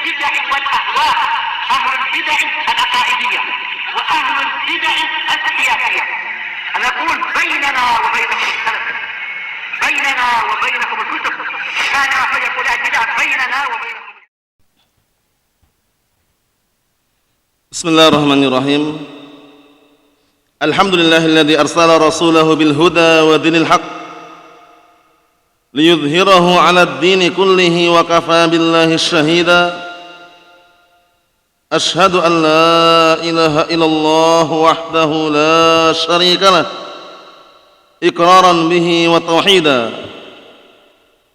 البدع والأهواء، أهل البدع العقائدية وأهل البدع السياسية. أنا أقول بيننا وبينكم السلف، بيننا وبينكم الكتب، كان فيقول البدع بيننا وبينكم. بسم الله الرحمن الرحيم. الحمد لله الذي أرسل رسوله بالهدى ودين الحق ليظهره على الدين كله وكفى بالله الشهيدا. أشهد أن لا إله إلا الله وحده لا شريك له إقرارا به وتوحيدا،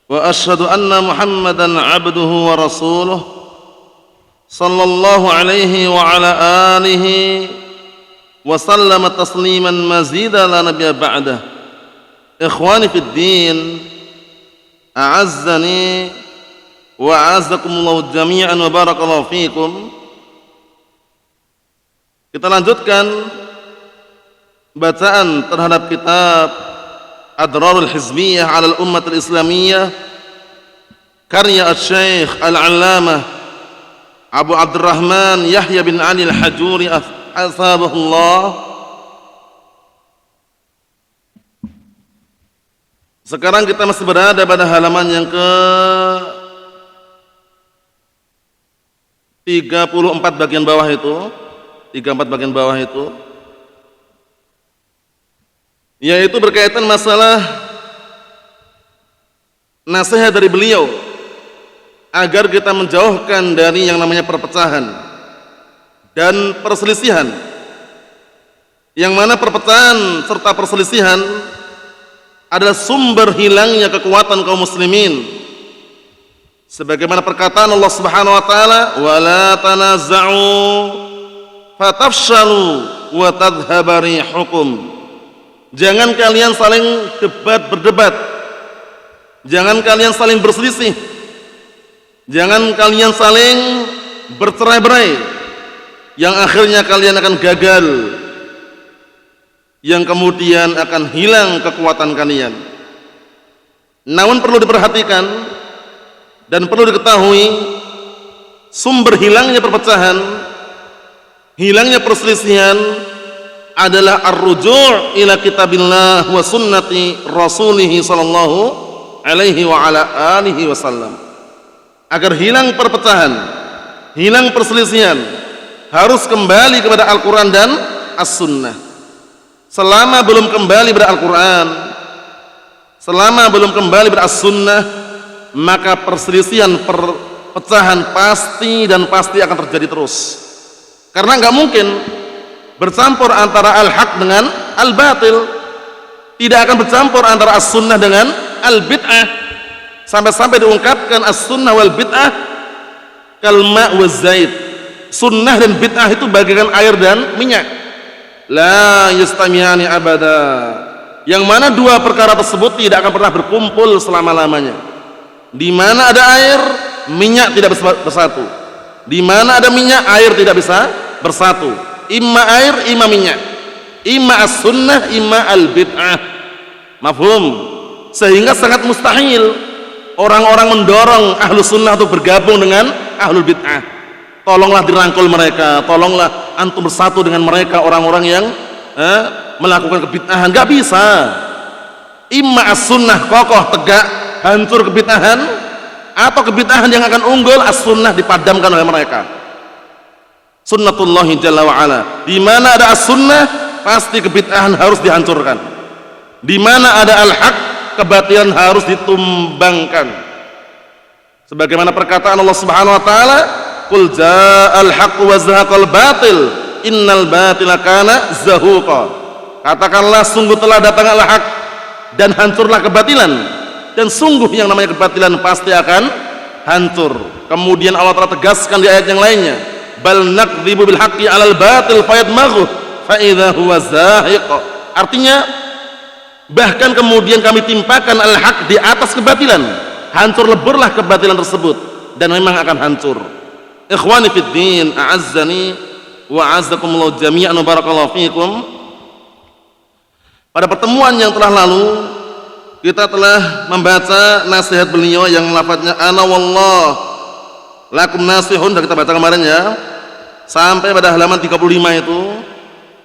وأشهد أن محمدا عبده ورسوله صلى الله عليه وعلى آله وسلم تسليما مزيدا لا نبي بعده. إخواني في الدين، أعزني وأعزكم الله جميعا وبارك الله فيكم. Kita lanjutkan bacaan terhadap kitab Adrarul Hizbiyah 'ala al-Ummah al-Islamiyah karya Asy-Syaikh Al-'Allamah Abu Abdurrahman Yahya bin Ali Al-Hajuri ashabahullah. Sekarang kita masih berada pada halaman yang ke-34 bagian bawah itu, 34 bagian bawah itu, yaitu berkaitan masalah nasihat dari beliau agar kita menjauhkan dari yang namanya perpecahan dan perselisihan, yang mana perpecahan serta perselisihan adalah sumber hilangnya kekuatan kaum muslimin, sebagaimana perkataan Allah Subhanahu wa taala, wala tanaza'u fatafshalu wa tadhhaba rihukum. Jangan kalian saling berdebat, jangan kalian saling berselisih, jangan kalian saling bercerai-berai, yang akhirnya kalian akan gagal, yang kemudian akan hilang kekuatan kalian. Namun perlu diperhatikan dan perlu diketahui, sumber hilangnya perpecahan, hilangnya perselisihan adalah ar-ruju' ila kitabillah wa sunnati rasulih sallallahu alaihi wa ala alihi wasallam. Agar hilang perpecahan, hilang perselisihan, harus kembali kepada Al-Quran dan As-Sunnah. Selama belum kembali pada Al-Quran, selama belum kembali pada As-Sunnah, maka perselisihan, perpecahan pasti dan pasti akan terjadi terus. Karena nggak mungkin bercampur antara al-haq dengan al-batil, tidak akan bercampur antara As-Sunnah dengan al-bid'ah, sampai-sampai diungkapkan As-Sunnah wal bid'ah kalma wa zaid. Sunnah dan bid'ah itu bagaikan air dan minyak, la yastamiyani abada, yang mana dua perkara tersebut tidak akan pernah berkumpul selama-lamanya. Di mana ada air, minyak tidak bersatu. Di mana ada minyak, air tidak bisa bersatu. Imma air, imma minyak, imma as-sunnah, imma al-bid'ah. Mafhum? Sehingga sangat mustahil orang-orang mendorong ahlu sunnah untuk bergabung dengan ahlul bid'ah. Tolonglah dirangkul mereka, tolonglah antum bersatu dengan mereka, orang-orang yang melakukan kebid'ahan. Gak bisa. Imma as-sunnah kokoh tegak, hancur kebid'ahan, atau kebid'ahan yang akan unggul, as-sunnah dipadamkan oleh mereka. Sunnatullahi jalla wa'ala. Di mana ada as-sunnah, pasti kebid'ahan harus dihancurkan. Di mana ada al-haq, kebatilan harus ditumbangkan. Sebagaimana perkataan Allah Subhanahu wa taala, qul ja'al haqq wa zahaqal batil innal batila kana zahuqa. Katakanlah, sungguh telah datang al-haq dan hancurlah kebatilan, dan sungguh yang namanya kebatilan pasti akan hancur. Kemudian Allah telah tegaskan di ayat yang lainnya, bal naqdhibu bil haqqi 'alal batil fayadmaghu fa idza huwa zahiq. Artinya, bahkan kemudian kami timpakan al-haq di atas kebatilan, hancur leburlah kebatilan tersebut, dan memang akan hancur. Ikhwani fid din, a'azzani wa a'azzakumullah jami'an wa barakallahu fikum. Pada pertemuan yang telah lalu, kita telah membaca nasihat beliau yang lafadznya ana wallah lakum nasihun, sudah kita baca kemarin ya, sampai pada halaman 35 itu,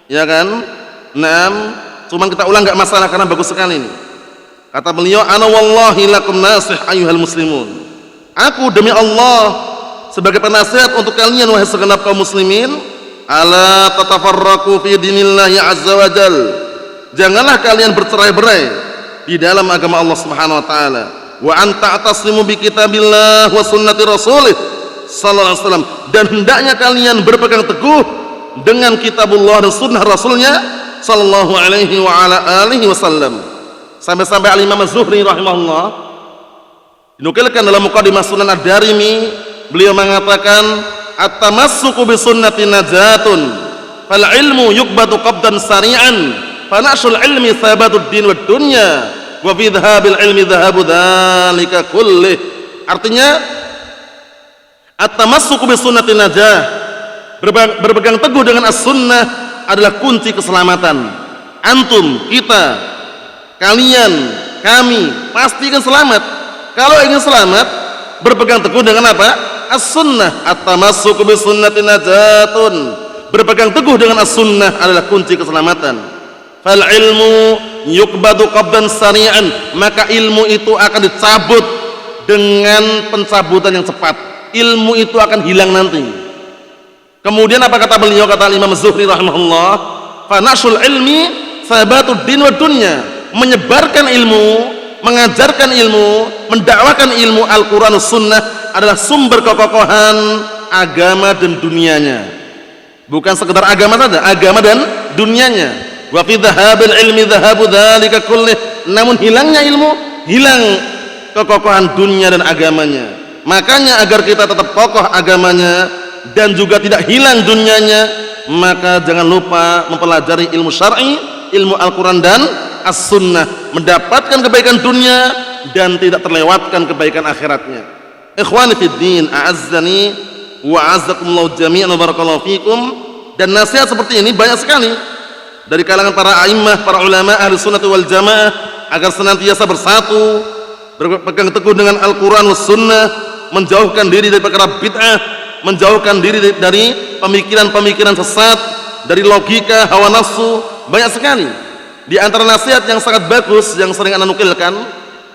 ya kan? Cuman kita ulang nggak masalah karena bagus sekali ini. Kata beliau, ana wallahi lakum nasih ayyuhal muslimun. Aku demi Allah sebagai penasihat untuk kalian wahai segenap kaum muslimin, ala tatafarraqu fi dinillahi azza wa jal. Janganlah kalian bercerai-berai di dalam agama Allah Subhanahu wa taala. Wa anta ataslimu bi kitabillah wa sunnati rasulih sallallahu alaihi wasallam, dan hendaknya kalian berpegang teguh dengan kitabullah dan sunnah rasulnya sallallahu alaihi wa ala alihi wasallam. Sampai-sampai al-Imam Az-Zuhri rahimahullah dinukilkan dalam Muqaddimah Sunan Ad-Darimi, beliau mengatakan at-tamassuku bi sunnati najatun fal ilmu yuqbadu qabdan sari'an fa nashul ilmi thabatud din wad dunya wa fi dhahabil ilmi dhahabu dzalika kullih. Artinya at-tamassuku bi sunnati najah, berpegang teguh dengan as-sunnah adalah kunci keselamatan. Antum, kita, kalian, kami pasti akan selamat. Kalau ingin selamat, berpegang teguh dengan apa? As-sunnah. At-tamassuku bi sunnati najatun, berpegang teguh dengan as-sunnah adalah kunci keselamatan. Fal ilmu yuqbadu qabdan sari'an, maka ilmu itu akan dicabut dengan pencabutan yang cepat. Ilmu itu akan hilang nanti. Kemudian apa kata beliau, kata Imam Az-Zuhri rahimahullah, fa nashul ilmi thabatud din wad dunya, menyebarkan ilmu, mengajarkan ilmu, mendakwakan ilmu Al-Quran Sunnah adalah sumber kekokohan agama dan dunianya. Bukan sekedar agama saja, agama dan dunianya. Wa fi dhahabil ilmi dhahabu dzalika kullih, namun hilangnya ilmu, hilang kekokohan dunia dan agamanya. Makanya agar kita tetap kokoh agamanya dan juga tidak hilang dunianya, maka jangan lupa mempelajari ilmu syar'i, ilmu Al-Quran dan As-Sunnah, mendapatkan kebaikan dunia dan tidak terlewatkan kebaikan akhiratnya. Ikhwani fid din, a'azzani wa a'azzakumullah jami'an wa barakallahu fikum. Dan nasihat seperti ini banyak sekali dari kalangan para a'immah, para ulama ahli sunnah wal jamaah, agar senantiasa bersatu, berpegang teguh dengan Al-Quran was sunnah, menjauhkan diri dari perkara bid'ah, menjauhkan diri dari pemikiran-pemikiran sesat, dari logika, hawa nafsu. Banyak sekali di antara nasihat yang sangat bagus yang sering anda nukilkan,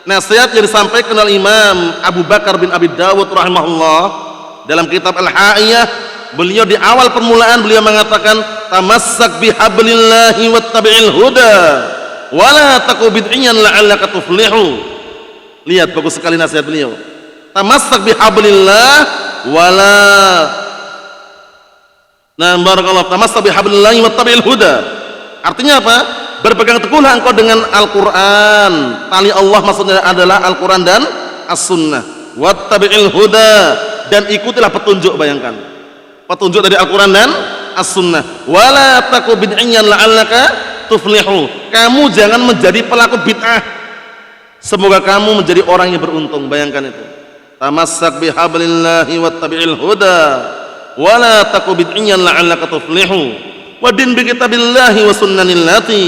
nasihat yang disampaikan oleh Imam Abu Bakar bin Abi Dawud rahimahullah dalam kitab Al-Ha'iyah. Beliau di awal permulaan beliau mengatakan, tamassak bihablillahi wattabi'il huda wala taku bid'iyan la'allaka tuflihu. Lihat bagus sekali nasihat beliau, tamassak bihablillah wala barakallahu, tamassak bihablillahi wattabi'il huda. Artinya apa? Berpegang teguhlah engkau dengan Al-Quran, tali Allah maksudnya adalah Al-Quran dan As-Sunnah. Wattabi'il huda, dan ikutilah petunjuk. Bayangkan petunjuk dari Al-Quran dan As-Sunnah. Wala taku bid'iyan la'allaka tuflihu, kamu jangan menjadi pelaku bid'ah, semoga kamu menjadi orang yang beruntung. Bayangkan itu, tamassak bihablillahi wattabi'il huda wala taku bid'iyan la'allaka tuflihu wadin bi kitabillahi wa sunnanillati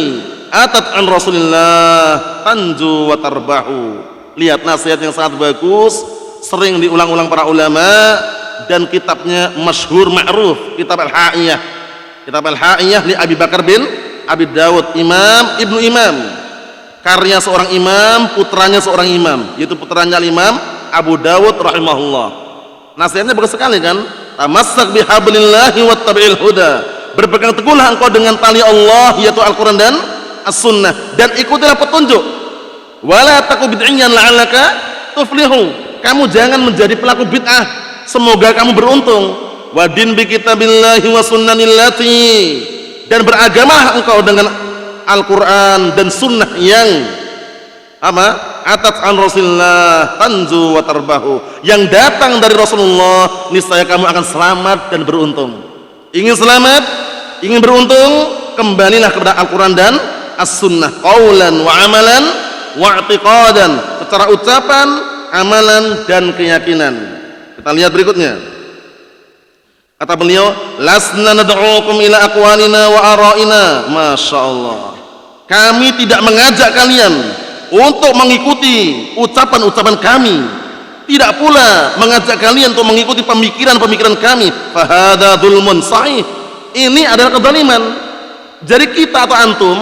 atat an rasulillah tanju wa tarbahu. Lihat nasihat yang sangat bagus, sering diulang-ulang para ulama, dan kitabnya masyhur ma'ruf, kitab Al-Ha'iyah. Kitab Al-Ha'iyah li Abi Bakar bin Abi Dawud, Imam Ibnu Imam, karya seorang imam, putranya seorang imam, yaitu putranya Imam Abu Dawud rahimahullah. Nasihatnya bagus sekali kan? Tamassak bihablillahi wattabi'il huda, berpegang teguhlah engkau dengan tali Allah yaitu Al-Quran dan As-Sunnah, dan ikutilah petunjuk. Wala taku bid'iyan la'allaka tuflihu, kamu jangan menjadi pelaku bid'ah, semoga kamu beruntung. Wadin bi kitabillahi wa sunnanillati, dan beragamalah engkau dengan Al-Quran dan Sunnah yang apa? Atat an Rasulullah tanju wa tarbahu, yang datang dari Rasulullah, niscaya kamu akan selamat dan beruntung. Ingin selamat, ingin beruntung, kembalilah kepada Al-Quran dan As-Sunnah, qaulan wa amalan wa i'tiqadan, secara ucapan, amalan dan keyakinan. Kita lihat berikutnya. Kata beliau, lasna nad'ukum ila aqwalina wa ara'ina. Masya Allah, kami tidak mengajak kalian untuk mengikuti ucapan-ucapan kami, tidak pula mengajak kalian untuk mengikuti pemikiran-pemikiran kami. Fahadha dzulmun sahih. Ini adalah kezaliman. Jadi kita atau antum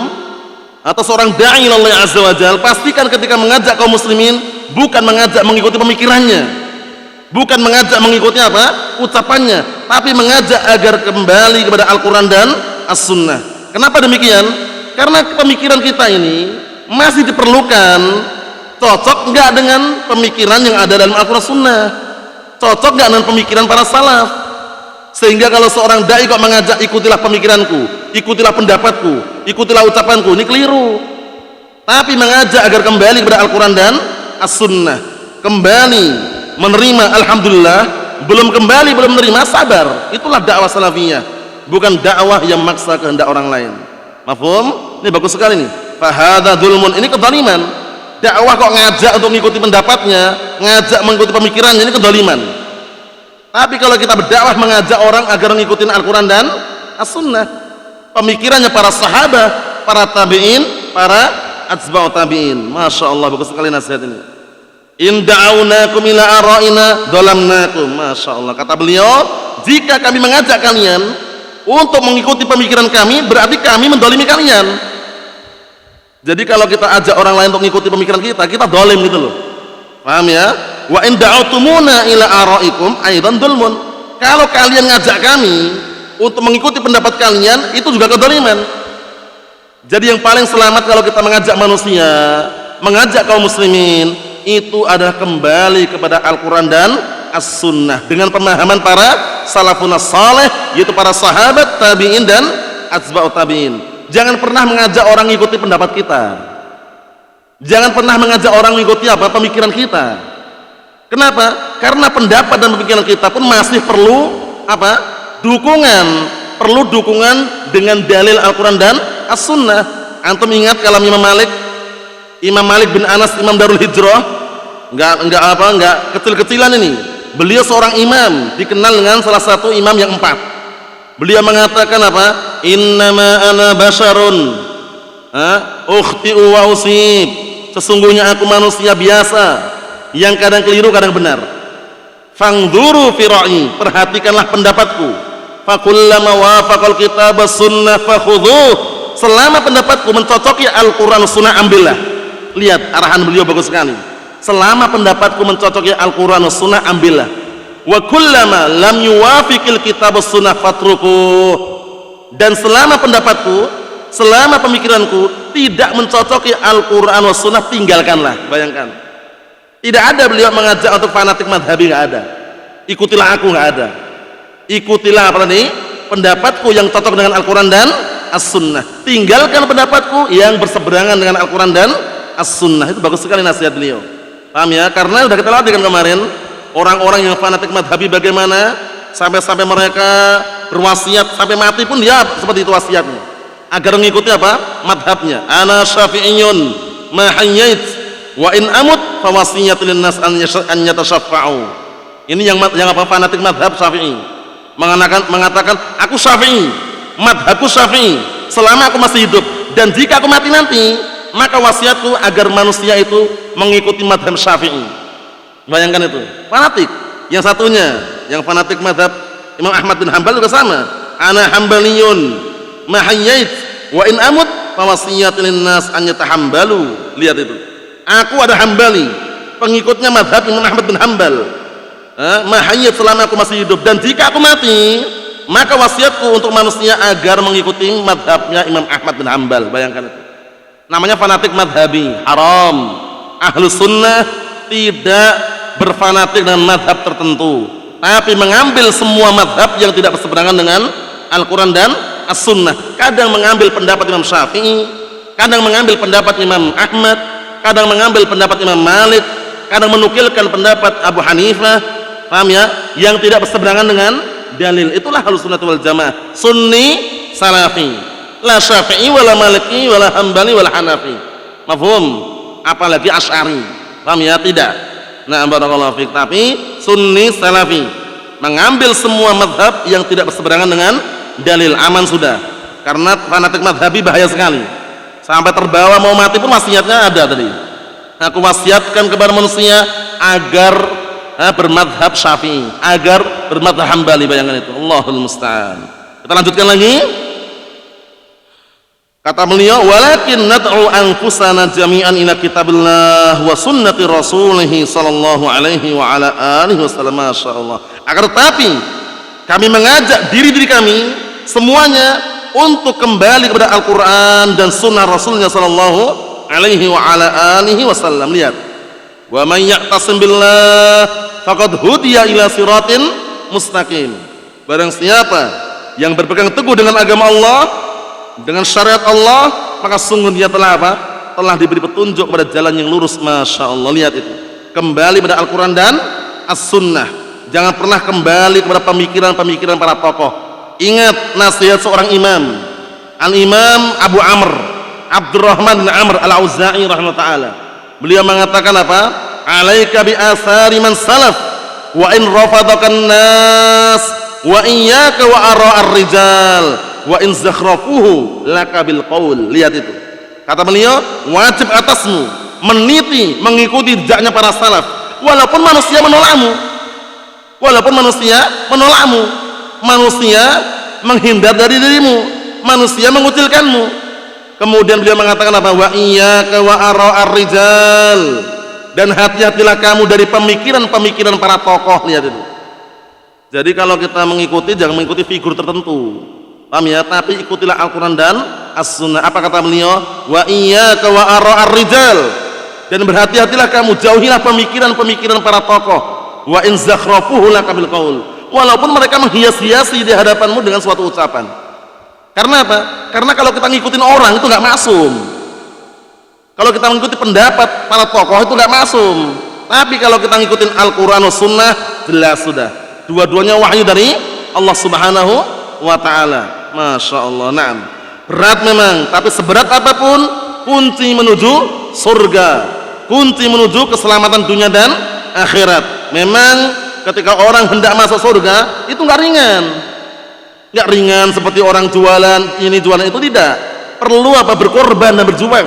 atau seorang dai Allah Azza wa Jalla, pastikan ketika mengajak kaum muslimin bukan mengajak mengikuti pemikirannya, bukan mengajak mengikuti apa? Ucapannya, tapi mengajak agar kembali kepada Al-Qur'an dan As-Sunnah. Kenapa demikian? Karena pemikiran kita ini masih diperlukan. Cocok enggak dengan pemikiran yang ada dalam Al-Qur'an Sunnah? Cocok enggak dengan pemikiran para salaf? Sehingga kalau seorang dai kok mengajak ikutilah pemikiranku, ikutilah pendapatku, ikutilah ucapanku, ini keliru. Tapi mengajak agar kembali kepada Al-Qur'an dan As-Sunnah, kembali menerima, alhamdulillah. Belum kembali, belum menerima, sabar. Itulah dakwah salafiyah, bukan dakwah yang maksa kehendak orang lain. Mafhum? Ini bagus sekali nih. Fahadha dzulmun, ini kezaliman. Dakwah kok ngajak untuk mengikuti pendapatnya, ngajak mengikuti pemikirannya, ini kezaliman. Tapi kalau kita berdakwah mengajak orang agar mengikuti Al-Quran dan As-Sunnah, pemikirannya para sahabat, para tabi'in, para atba'ut tabi'in. Masya Allah, bagus sekali nasihat ini. In da'aunakum ila ara'ina dhalamnakum. Masya Allah, kata beliau, jika kami mengajak kalian untuk mengikuti pemikiran kami, berarti kami mendolimi kalian. Jadi kalau kita ajak orang lain untuk mengikuti pemikiran kita, kita dolim gitu loh. Paham ya? Wa in da'autumuna ila ara'ikum aidan dzulmun. Kalau kalian ngajak kami untuk mengikuti pendapat kalian, itu juga kezaliman. Jadi yang paling selamat kalau kita mengajak manusia, mengajak kaum muslimin, itu adalah kembali kepada Al-Qur'an dan As-Sunnah dengan pemahaman para salafun saleh, yaitu para sahabat, tabi'in dan atba'ut tabi'in. Jangan pernah mengajak orang mengikuti pendapat kita. Jangan pernah mengajak orang mengikuti apa? Pemikiran kita. Kenapa? Karena pendapat dan pemikiran kita pun masih perlu apa? Dukungan. Perlu dukungan dengan dalil Al-Quran dan As-Sunnah. Antum ingat kalau Imam Malik bin Anas, Imam Darul Hijrah, enggak kecil-kecilan ini. Beliau seorang imam, dikenal dengan salah satu imam yang 4. Beliau mengatakan apa? Innama ana basyarun ukhti'u wa usib. Sesungguhnya aku manusia biasa yang kadang keliru kadang benar. Fangduru fi ra'i, perhatikanlah pendapatku. Fakullama wafaqal kitab sunnah fakhudhuh. Selama pendapatku mencocoki Al-Qur'an Sunnah, ambillah. Lihat arahan beliau bagus sekali. Selama pendapatku mencocoki Al-Qur'an Sunnah, ambillah. Wa kullama lam yuwafiqil kitab sunnah fatrukuh. Dan selama pendapatku, selama pemikiranku tidak mencocoki Al-Qur'an was Sunnah, tinggalkanlah. Bayangkan, tidak ada beliau mengajak untuk fanatik madhabi, nggak ada. Ikutilah aku, nggak ada. Ikutilah apa nih? Pendapatku yang cocok dengan Al-Quran dan As-Sunnah. Tinggalkan pendapatku yang berseberangan dengan Al-Quran dan As-Sunnah. Itu bagus sekali nasihat beliau. Paham ya? Karena sudah kita latihkan kemarin, orang-orang yang fanatik madhabi bagaimana sampai mereka berwasiat sampai mati pun dia seperti itu wasiatnya, agar mengikuti apa? Madhabnya. Ana syafi'iyun ma hayyait wa in amut fawasiyatul nas an yatashaffa'u. Ini yang apa? Fanatik madhab Syafi'i mengatakan aku Syafi'i, madhabku Syafi'i selama aku masih hidup, dan jika aku mati nanti maka wasiatku agar manusia itu mengikuti madhab Syafi'i. Bayangkan itu, fanatik. Yang satunya yang fanatik madhab Imam Ahmad bin Hanbal juga sama. Ana hambaliyun ma hayyait wa in amut fawasiyatul nas an yatahambalu. Lihat itu, aku ada Hambali, pengikutnya madhab Imam Ahmad bin Hanbal, mahayyat selama aku masih hidup, dan jika aku mati maka wasiatku untuk manusia agar mengikuti madhabnya Imam Ahmad bin Hanbal. Bayangkan itu, namanya fanatik madhabi, haram. Ahlus sunnah tidak berfanatik dengan madhab tertentu, tapi mengambil semua madhab yang tidak berseberangan dengan Al-Quran dan As-Sunnah. Kadang mengambil pendapat Imam Syafi'i, kadang mengambil pendapat Imam Ahmad, kadang mengambil pendapat Imam Malik, kadang menukilkan pendapat Abu Hanifah. Paham ya? Yang tidak berseberangan dengan dalil. Itulah Ahlus Sunnah wal Jamaah, Sunni Salafi, la Syafi'i wala Maliki wala Hambali wala Hanafi. Mafhum? Apalagi Asy'ari. Paham ya? Tidak. Nah, barakallahu fiik. Tapi Sunni Salafi, mengambil semua madhab yang tidak berseberangan dengan dalil, aman sudah. Karena fanatik madhabi bahaya sekali, sampai terbawa mau mati pun wasiatnya ada tadi. Aku wasiatkan kepada manusia agar bermadhab Syafi'i, agar bermadhab Hambali, bayangkan itu. Allahul musta'an. Kita lanjutkan lagi. Kata beliau, walakin nad'u anfusana jami'an ila kitabillah wa sunnati rasulih sallallahu alaihi wa ala alihi wasallam. Masyaallah. Akan tetapi kami mengajak diri-diri kami semuanya untuk kembali kepada Al-Qur'an dan sunnah Rasulnya sallallahu alaihi wa ala alihi wasallam. Lihat. Wa may ya'tasim billah faqad hudiya ila siratin mustaqim. Barang siapa yang berpegang teguh dengan agama Allah, dengan syariat Allah, maka sungguh dia telah apa? Telah diberi petunjuk pada jalan yang lurus. Masya Allah. Lihat itu, kembali pada Al-Quran dan As-Sunnah. Jangan pernah kembali kepada pemikiran-pemikiran para tokoh. Ingat nasihat seorang imam, Al-Imam Abu Amr Abdurrahman bin Amr Al-Auza'i rahimahullah. Beliau mengatakan apa? Alaika bi athari man salaf wa in rafadakan nas wa iyyaka wa ara'ar rijal wa in zakhrafuhu laka bil qaul. Lihat itu, kata beliau, wajib atasmu meniti, mengikuti jejaknya para salaf walaupun manusia menolakmu, manusia menghindar dari dirimu, manusia mengucilkanmu. Kemudian beliau mengatakan apa? Wa iyyaka wa ara'ar rijal, dan hati-hatilah kamu dari pemikiran-pemikiran para tokoh. Lihat itu. Jadi kalau kita mengikuti, jangan mengikuti figur tertentu, paham ya? Tapi ikutilah Al-Quran dan As-Sunnah. Apa kata beliau? Wa iyyaka wa ara'ar rijal, dan berhati-hatilah kamu, jauhilah pemikiran-pemikiran para tokoh. Wa in zakhrafuhu laka bil qaul, walaupun mereka menghias-hiasi di hadapanmu dengan suatu ucapan. Karena apa? Karena kalau kita ngikutin orang itu nggak masum. Kalau kita mengikuti pendapat para tokoh itu nggak masum. Tapi kalau kita ngikutin Al-Quran dan Sunnah, jelas sudah. Dua-duanya wahyu dari Allah Subhanahu wa Ta'ala. Masya Allah. Naam. Berat memang, tapi seberat apapun, kunci menuju surga, kunci menuju keselamatan dunia dan akhirat. Memang ketika orang hendak masuk surga itu nggak ringan. Nggak ringan seperti orang jualan ini jualan itu, tidak. Perlu apa? Berkorban dan berjuang.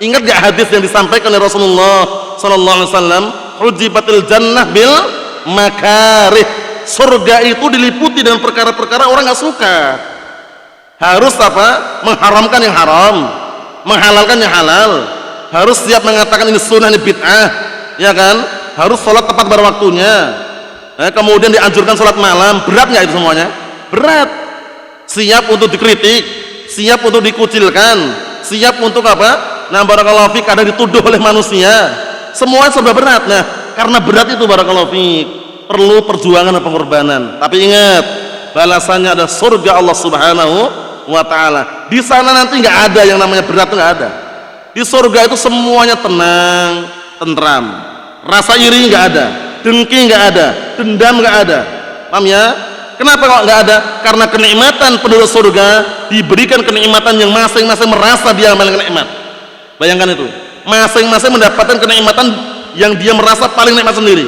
Ingat gak hadis yang disampaikan oleh Rasulullah sallallahu alaihi wasallam, hujibatil jannah bil makarih. Surga itu diliputi dengan perkara-perkara orang nggak suka. Harus apa? Mengharamkan yang haram, menghalalkan yang halal. Harus siap mengatakan ini sunnah, ini bid'ah, ya kan? Harus sholat tepat pada waktunya. Kemudian dianjurkan sholat malam. Berat nggak itu semuanya? Berat. Siap untuk dikritik, siap untuk dikucilkan, siap untuk apa? Nah, barakallahu fiik, kadang dituduh oleh manusia. Semua serba berat. Nah, karena berat itu barakallahu fiik, perlu perjuangan dan pengorbanan. Tapi ingat, balasannya ada surga Allah Subhanahu wa Ta'ala. Di sana nanti nggak ada yang namanya berat, nggak ada. Di surga itu semuanya tenang, tentram. Rasa iri nggak ada, dengki nggak ada, dendam nggak ada. Paham ya? Kenapa kok nggak ada? Karena kenikmatan penduduk surga diberikan kenikmatan yang masing-masing merasa dia paling nikmat. Bayangkan itu, masing-masing mendapatkan kenikmatan yang dia merasa paling nikmat sendiri.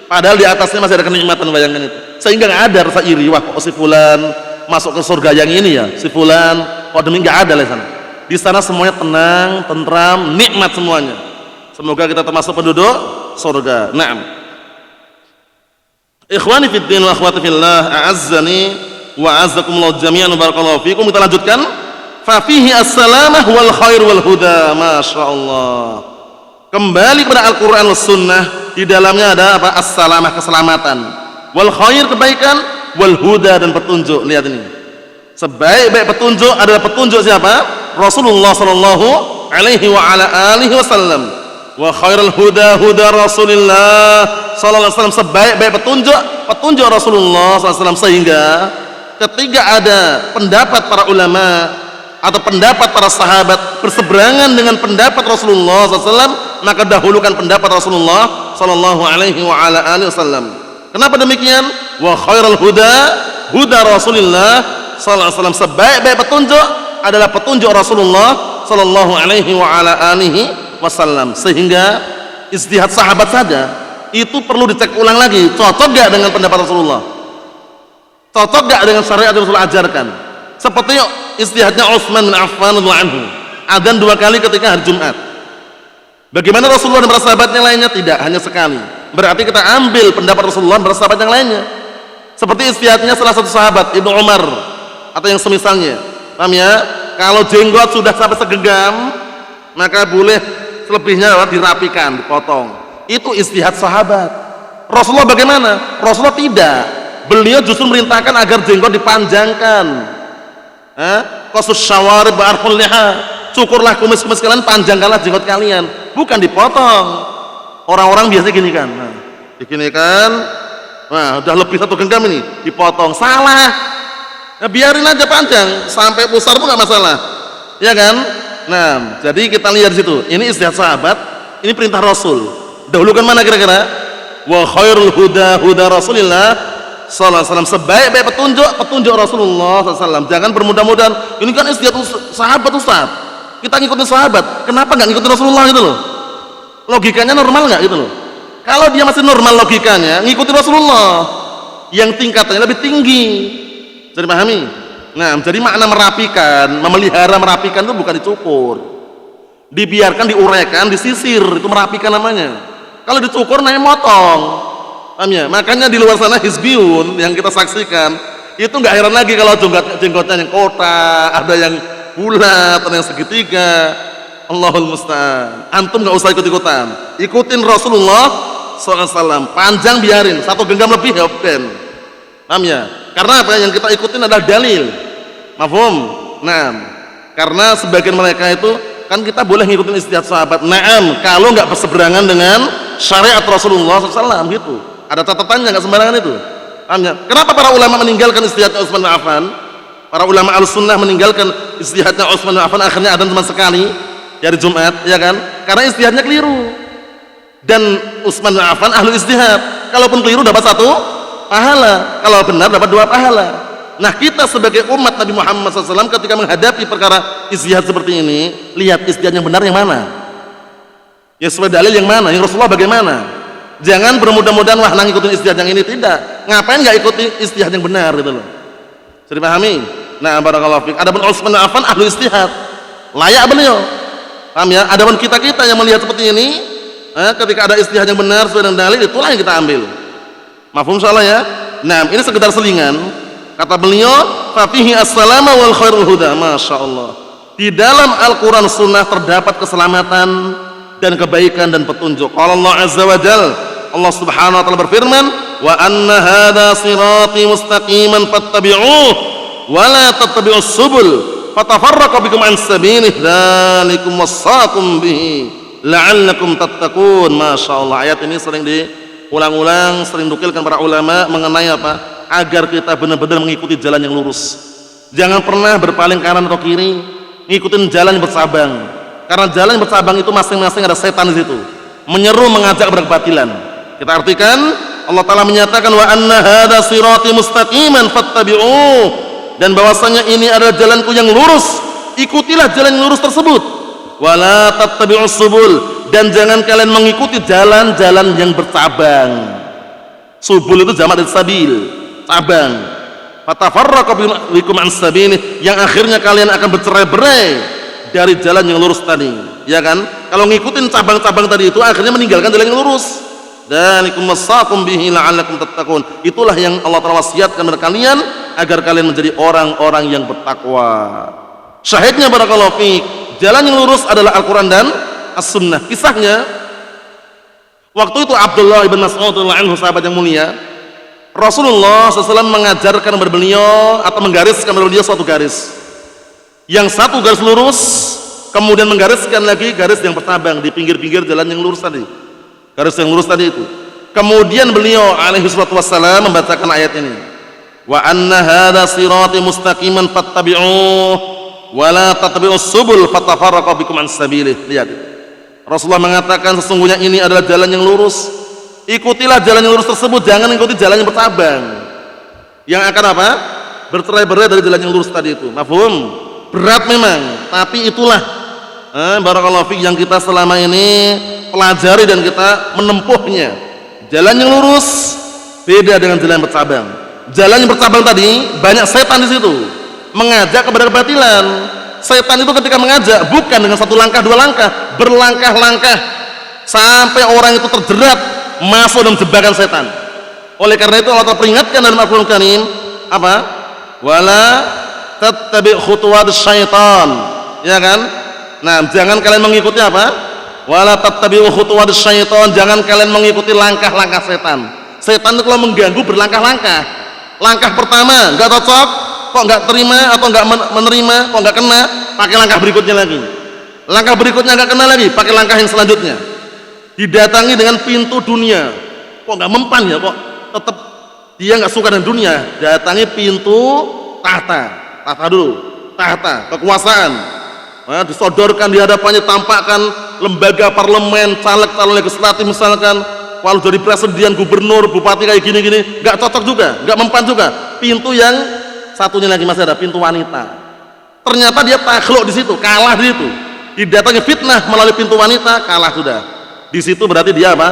Padahal di atasnya masih ada kenikmatan, bayangkan itu. Sehingga nggak ada rasa iri. Wah, kok si fulan masuk ke surga yang ini ya? Si fulan kok demi nggak ada di sana. Di sana semuanya tenang, tentram, nikmat semuanya. Semoga kita termasuk penduduk surga. Naam. Ikhwani fid din wa akhwati fillah, a'azzani wa a'azzakumullah jami'an, barakallahu fikum. Kita lanjutkan. Fa fihi as-salamah wal khair wal huda. Masyaallah. Kembali kepada Al-Qur'an was sunnah, di dalamnya ada apa? As-salamah, keselamatan. Wal khair, kebaikan, wal huda, dan petunjuk. Lihat ini. Sebaik-baik petunjuk adalah petunjuk siapa? Rasulullah sallallahu alaihi wa ala alihi wasallam. Wa khairul huda huda Rasulillah sallallahu alaihi wasallam. Sebaik-baik petunjuk Rasulullah sallallahu alaihi wasallam. Sehingga ketika ada pendapat para ulama atau pendapat para sahabat berseberangan dengan pendapat Rasulullah sallallahu alaihi wasallam, maka dahulukan pendapat Rasulullah sallallahu alaihi wa ala alihi wasallam. Kenapa demikian? Wa khairul huda huda Rasulillah sallallahu alaihi wasallam. Sebaik-baik petunjuk adalah petunjuk Rasulullah sallallahu alaihi wa ala alihi wasallam. Sehingga ijtihad sahabat saja itu perlu dicek ulang lagi, cocok gak dengan pendapat Rasulullah, cocok gak dengan syariat yang Rasulullah ajarkan. Seperti ijtihadnya Utsman bin Affan radhiyallahu anhu, adzan 2 kali ketika hari Jumat. Bagaimana Rasulullah dan para sahabatnya lainnya? Tidak, hanya sekali. berarti kita ambil pendapat Rasulullah dan sahabat yang lainnya. Seperti istihadnya salah satu sahabat Ibnu Umar atau yang semisalnya. Paham ya? Kalau jenggot sudah sampai segenggam, maka boleh selebihnya dirapikan, dipotong. Itu istihad sahabat. Rasulullah bagaimana? Rasulullah tidak. Beliau justru merintahkan agar jenggot dipanjangkan. Qasus syawarib ba'arful liha. Cukurlah kumis-kumis kalian, panjangkanlah jenggot kalian, bukan dipotong. Orang-orang biasanya gini kan. Nah, begini kan. Nah, udah lebih 1 genggam ini, dipotong. Salah. Nah, biarin aja panjang sampai pusar pun nggak masalah. Ya kan? Nah, jadi kita lihat di situ. Ini istihad sahabat, ini perintah Rasul. Dahulukan mana kira-kira? Wa khairul huda huda Rasulillah sallallahu alaihi wasallam. Sebaik-baik petunjuk Rasulullah sallallahu alaihi wasallam. Jangan bermudah-mudahan. Ini kan istihad sahabat, Ustaz. Kita ngikutin sahabat, kenapa nggak ngikutin Rasulullah gitu loh? Logikanya normal nggak gitu loh? Kalau dia masih normal logikanya, ngikutin Rasulullah yang tingkatannya lebih tinggi. Jadi pahami? Nah, jadi makna merapikan, memelihara merapikan itu bukan dicukur, dibiarkan, diuraikan, disisir, itu merapikan namanya. Kalau dicukur namanya motong. Paham ya? Makanya di luar sana hizbiyun yang kita saksikan itu nggak heran lagi kalau jenggotnya yang kotak, ada yang bulat, ada yang segitiga. Allahul musta'an. Antum nggak usah ikut-ikutan, ikutin Rasulullah SAW. Panjang biarin, 1 genggam lebih ya ben. Paham ya? Karena apa? Yang kita ikutin adalah dalil. Mafhum? Nah, karena sebagian mereka itu kan kita boleh ngikutin istihad sahabat. Naam, kalau nggak berseberangan dengan syariat Rasulullah SAW gitu. Ada catatannya, nggak sembarangan itu. Paham ya? Kenapa para ulama meninggalkan istihadnya Utsman bin Affan? Para ulama al-sunnah meninggalkan istihadnya Utsman bin Affan, akhirnya adzan cuma sekali di hari Jumat, ya kan? Karena istihadnya keliru. Dan Utsman bin Affan ahlu istihad. Kalaupun keliru dapat 1 pahala, kalau benar dapat 2 pahala. Nah, kita sebagai umat Nabi Muhammad SAW ketika menghadapi perkara istihad seperti ini, lihat istihad yang benar yang mana, yang sesuai dalil yang mana, yang Rasulullah bagaimana. Jangan bermudah-mudahan wah ngikutin istihad yang ini, tidak. Ngapain nggak ikuti istihad yang benar gitu loh. Jadi pahami? Nah, barakallahu fiik. Adapun Utsman bin Affan ahlu istihad, layak beliau. Paham ya? Adapun kita yang melihat seperti ini, ketika ada istihad yang benar sesuai dengan dalil, itulah yang kita ambil. Mafhum insyaallah ya? Nah, ini sekedar selingan. Kata beliau, fa fihi as-salama wal khairul huda. Masyaallah. Di dalam Al-Qur'an Sunnah terdapat keselamatan dan kebaikan dan petunjuk. Qala Allah azza wa jalla, Allah Subhanahu wa taala berfirman, wa anna hadza sirati mustaqiman fattabi'uh wa la tattabi'us subul fatafarraqu bikum an sabilih dzalikum wassaqum bihi la'allakum tattaqun. Masyaallah, ayat ini sering diulang-ulang, sering dukilkan para ulama mengenai apa? Agar kita benar-benar mengikuti jalan yang lurus. Jangan pernah berpaling kanan atau kiri, ngikutin jalan yang bercabang. Karena jalan yang bercabang itu masing-masing ada setan di situ, menyeru, mengajak kepada kebatilan. Kita artikan, Allah Ta'ala menyatakan wa anna hadza sirati mustaqiman fattabi'uh, dan bahwasanya ini adalah jalanku yang lurus, ikutilah jalan yang lurus tersebut. Wala tattabi'us subul, dan jangan kalian mengikuti jalan-jalan yang bercabang. Subul itu jamak dari sabil, cabang. Fatafarraqu bikum an sabilih, yang akhirnya kalian akan bercerai-berai dari jalan yang lurus tadi, ya kan? Kalau ngikutin cabang-cabang tadi itu akhirnya meninggalkan jalan yang lurus. Dzalikum wassaqum bihi la'allakum tattaqun. Itulah yang Allah Ta'ala wasiatkan kepada kalian agar kalian menjadi orang-orang yang bertakwa. Syahidnya barakallahu fiik, jalan yang lurus adalah Al-Qur'an dan As-Sunnah. Kisahnya, waktu itu Abdullah ibn Mas'ud radhiyallahu anhu, sahabat yang mulia, Rasulullah SAW mengajarkan kepada beliau atau menggariskan kepada beliau suatu garis. Yang satu garis lurus, kemudian menggariskan lagi garis yang bercabang di pinggir-pinggir jalan yang lurus tadi. Garis yang lurus tadi itu. Kemudian beliau alaihi salatu wassalam membacakan ayat ini. Wa anna hadza sirati mustaqiman fattabi'uh wa la tattabi'us subul fatafarraqu bikum an sabilih. Lihat. Rasulullah mengatakan sesungguhnya ini adalah jalan yang lurus. Ikutilah jalan yang lurus tersebut, jangan ikuti jalan yang bercabang. Yang akan apa? Bercerai-berai dari jalan yang lurus tadi itu. Mafhum? Berat memang, tapi itulah barakallahu fiik yang kita selama ini pelajari dan kita menempuhnya. Jalan yang lurus beda dengan jalan yang bercabang. Jalan yang bercabang tadi banyak setan di situ, mengajak kepada kebatilan. Setan itu ketika mengajak bukan dengan 1 langkah 2 langkah, berlangkah-langkah sampai orang itu terjerat masuk dalam jebakan setan. Oleh karena itu Allah peringatkan dalam Al-Qur'an Karim apa? Wala tattabi' khutuwat syaitan. Ya kan? Nah, jangan kalian mengikuti apa? Wala tattabi'u khutuwat syaitan, jangan kalian mengikuti langkah-langkah setan. Setan itu kalau mengganggu berlangkah-langkah. Langkah pertama enggak cocok, kok enggak terima atau enggak menerima, kok enggak kena, pakai langkah berikutnya lagi. Langkah berikutnya enggak kena lagi, pakai langkah yang selanjutnya. Didatangi dengan pintu dunia. Kok enggak mempan ya, kok tetap dia enggak suka dengan dunia. Datangi pintu tahta dulu, tahta kekuasaan. Nah, disodorkan di hadapannya, tampakkan lembaga parlemen, caleg calon legislatif misalkan, kalau jadi presiden, gubernur, bupati kayak gini-gini, nggak cocok juga, nggak mempan juga. Pintu yang satunya lagi masih ada, pintu wanita. Ternyata dia takluk di situ, kalah di situ. Didatangi fitnah melalui pintu wanita, kalah sudah. Di situ berarti dia apa?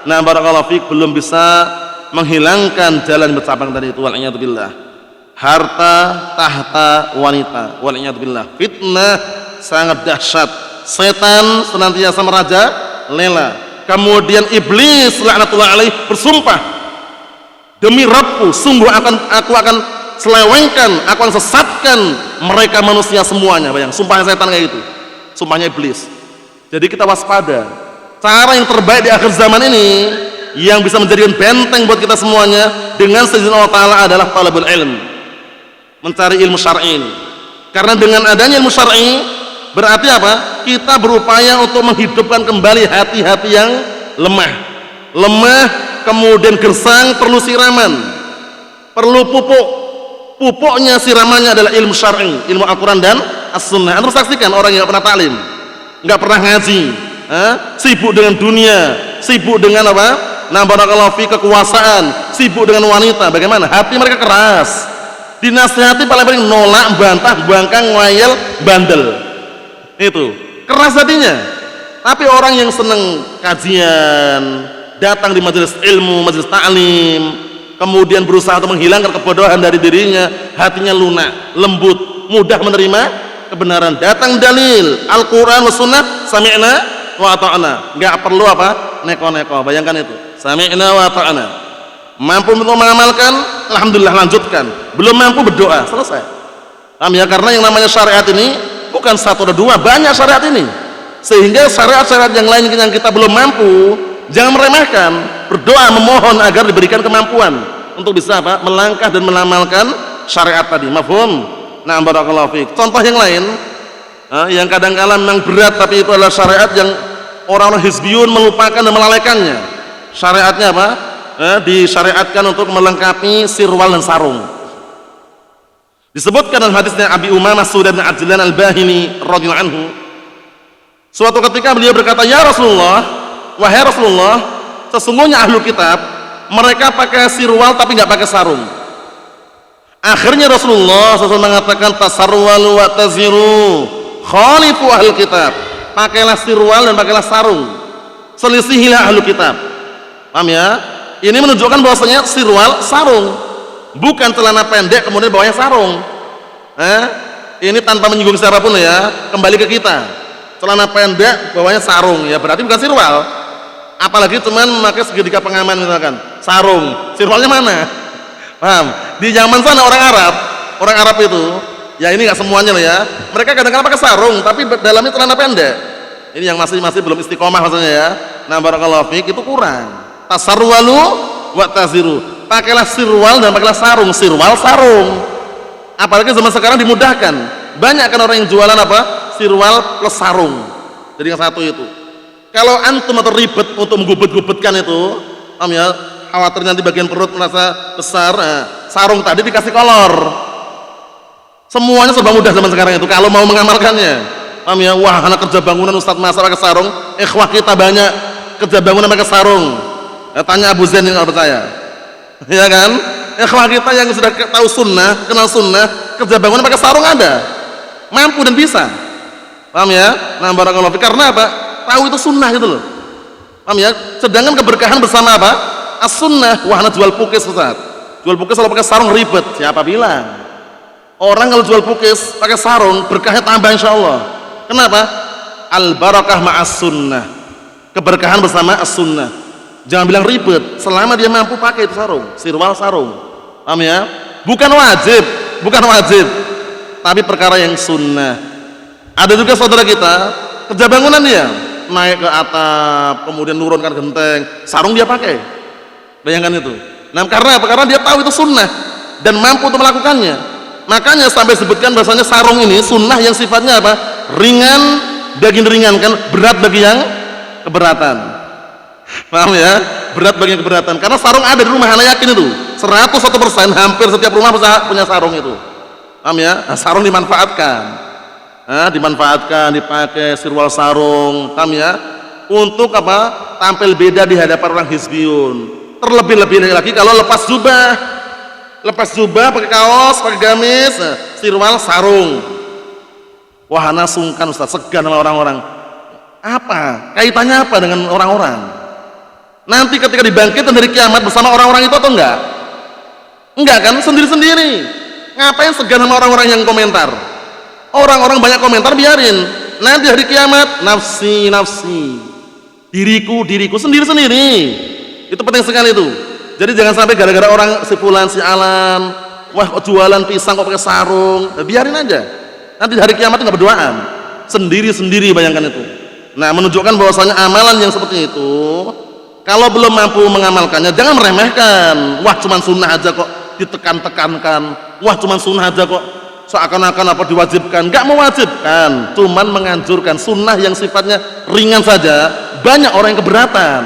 Nah, barakallahu fiik, belum bisa menghilangkan jalan bercabang tadi itu. Wal'iyadzubillah. Harta tahta wanita. Wal'iyadzubillah. Fitnah sangat dahsyat. Setan senantiasa meraja lela. Kemudian iblis laknatullah alaih bersumpah, demi Rabbku, sungguh aku akan selewengkan, aku akan sesatkan mereka manusia semuanya. Bayang, sumpahnya setan kayak gitu, sumpahnya iblis. Jadi kita waspada. Cara yang terbaik di akhir zaman ini yang bisa menjadikan benteng buat kita semuanya dengan seizin Allah Ta'ala adalah talabul ilm, mencari ilmu syar'i ini. Karena dengan adanya ilmu syar'i berarti apa? Kita berupaya untuk menghidupkan kembali hati-hati yang lemah, kemudian gersang, perlu siraman, perlu pupuk. Pupuknya, siramannya adalah ilmu syar'i, ilmu Al-Quran dan As-Sunnah. Anda saksikan orang yang nggak pernah taklim, nggak pernah ngaji, sibuk dengan dunia, sibuk dengan apa? Nah, barakallahu fi, kekuasaan, sibuk dengan wanita. Bagaimana? Hati mereka keras. Dinasihati paling nolak, bantah, bangkang, ngayal, bandel. Itu keras hatinya. Tapi orang yang senang kajian, datang di majelis ilmu, majelis ta'lim, kemudian berusaha untuk menghilangkan kebodohan dari dirinya, hatinya lunak, lembut, mudah menerima kebenaran. Datang dalil Al-Quran wa Sunnah, sami'na wa ata'na, nggak perlu apa neko-neko. Bayangkan itu, sami'na wa ata'na. Mampu untuk mengamalkan, alhamdulillah, lanjutkan. Belum mampu, berdoa, selesai. Paham ya? Karena yang namanya syariat ini bukan satu atau dua, banyak syariat ini. Sehingga syariat-syariat yang lain yang kita belum mampu, jangan meremehkan. Berdoa, memohon agar diberikan kemampuan untuk bisa apa? Melangkah dan mengamalkan syariat tadi. Mafhum? Nah, barakallahu fiik. Contoh yang lain, yang kadang-kala memang berat, tapi itu adalah syariat yang orang-orang hizbiyun melupakan dan melalaikannya. Syariatnya apa? Disyariatkan untuk melengkapi sirwal dan sarung. Disebutkan dalam hadisnya Abi Umamah Sudah bin Ajlan Al-Bahili radhiyallahu anhu, suatu ketika beliau berkata, ya Rasulullah, wahai Rasulullah, sesungguhnya ahlu kitab mereka pakai sirwal tapi nggak pakai sarung. Akhirnya Rasulullah SAW mengatakan, tasarwalu wa taziru khalifu ahlu kitab, pakailah sirwal dan pakailah sarung, selisihilah ahlu kitab. Paham ya? Ini menunjukkan bahwasanya sirwal, sarung, bukan celana pendek kemudian bawahnya sarung. Ini tanpa menyinggung siapapun ya, kembali ke kita. Celana pendek bawahnya sarung, ya berarti bukan sirwal. Apalagi cuman memakai segitiga pengaman misalkan, sarung, sirwalnya mana? Paham? Di zaman sana orang Arab itu, ya ini nggak semuanya loh ya. Mereka kadang-kadang pakai sarung, tapi dalamnya celana pendek. Ini yang masih belum istiqomah maksudnya ya. Nah, barakallahu fiik, itu kurang. Tasarwalu wa taziru, pakailah sirwal dan pakailah sarung. Sirwal, sarung. Apalagi zaman sekarang dimudahkan, banyak kan orang yang jualan apa? Sirwal plus sarung, jadi yang satu itu. Kalau antum atau ribet untuk menggubet-gubetkan itu, paham ya, khawatir nanti bagian perut merasa besar, sarung tadi dikasih kolor. Semuanya serba mudah zaman sekarang itu kalau mau mengamalkannya. Paham ya? Wah, anak kerja bangunan Ustadz masa pakai sarung, ikhwah kita banyak kerja bangunan pakai sarung. Tanya Abu Zain kalau percaya, ya kan? Ikhwah kita yang sudah tahu sunnah, kenal sunnah, kerja bangunan pakai sarung ada, mampu dan bisa. Paham ya? Nah, barakallahu fiik. Karena apa? Tahu itu sunnah gitu loh. Paham ya? Sedangkan keberkahan bersama apa? As-sunnah. Wah, anak jual pukis Ustaz. Jual pukis kalau pakai sarung ribet. Siapa bilang? Orang kalau jual pukis pakai sarung berkahnya tambah insyaallah. Kenapa? Al barakah ma'as sunnah. Keberkahan bersama as-sunnah. Jangan bilang ribet, selama dia mampu pakai itu sarung, sirwal sarung. Paham ya? Bukan wajib, bukan wajib. Tapi perkara yang sunnah. Ada juga saudara kita, kerja bangunan dia, naik ke atap, kemudian nurunkan genteng, sarung dia pakai. Bayangkan itu. Nah, karena apa? Karena dia tahu itu sunnah dan mampu untuk melakukannya. Makanya sampai sebutkan bahasanya sarung ini sunnah yang sifatnya apa? Ringan bagi yang ringankan, berat bagi yang keberatan. Paham ya? Berat bagi yang keberatan. Karena sarung ada di rumah, anak yakin itu. 101% hampir setiap rumah punya sarung itu. Paham ya? Nah, sarung dimanfaatkan. Nah, dimanfaatkan, dipakai sirwal sarung, paham ya? Untuk apa? Tampil beda di hadapan orang hizbiyun. Terlebih-lebih lagi kalau lepas jubah, pakai kaos, pakai gamis, sirwal sarung. Wah, ana sungkan Ustaz, segan sama orang-orang. Apa? Kaitannya apa dengan orang-orang? Nanti ketika dibangkitkan dari kiamat bersama orang-orang itu atau enggak? Enggak kan? Sendiri-sendiri. Ngapain segan sama orang-orang yang komentar? Orang-orang banyak komentar, biarin. Nanti hari kiamat, nafsi, nafsi. Diriku, diriku, sendiri-sendiri. Itu penting sekali itu. Jadi jangan sampai gara-gara orang si fulan, si alan, wah jualan pisang kok pakai sarung, biarin aja. Nanti hari kiamat itu nggak berduaan, sendiri-sendiri, bayangkan itu. Nah, menunjukkan bahwasanya amalan yang seperti itu, kalau belum mampu mengamalkannya, jangan meremehkan. Wah, cuman sunnah aja kok ditekan-tekankan. Wah, cuman sunnah aja kok seakan-akan apa diwajibkan. Nggak mewajibkan, cuman menganjurkan. Sunnah yang sifatnya ringan saja, banyak orang yang keberatan.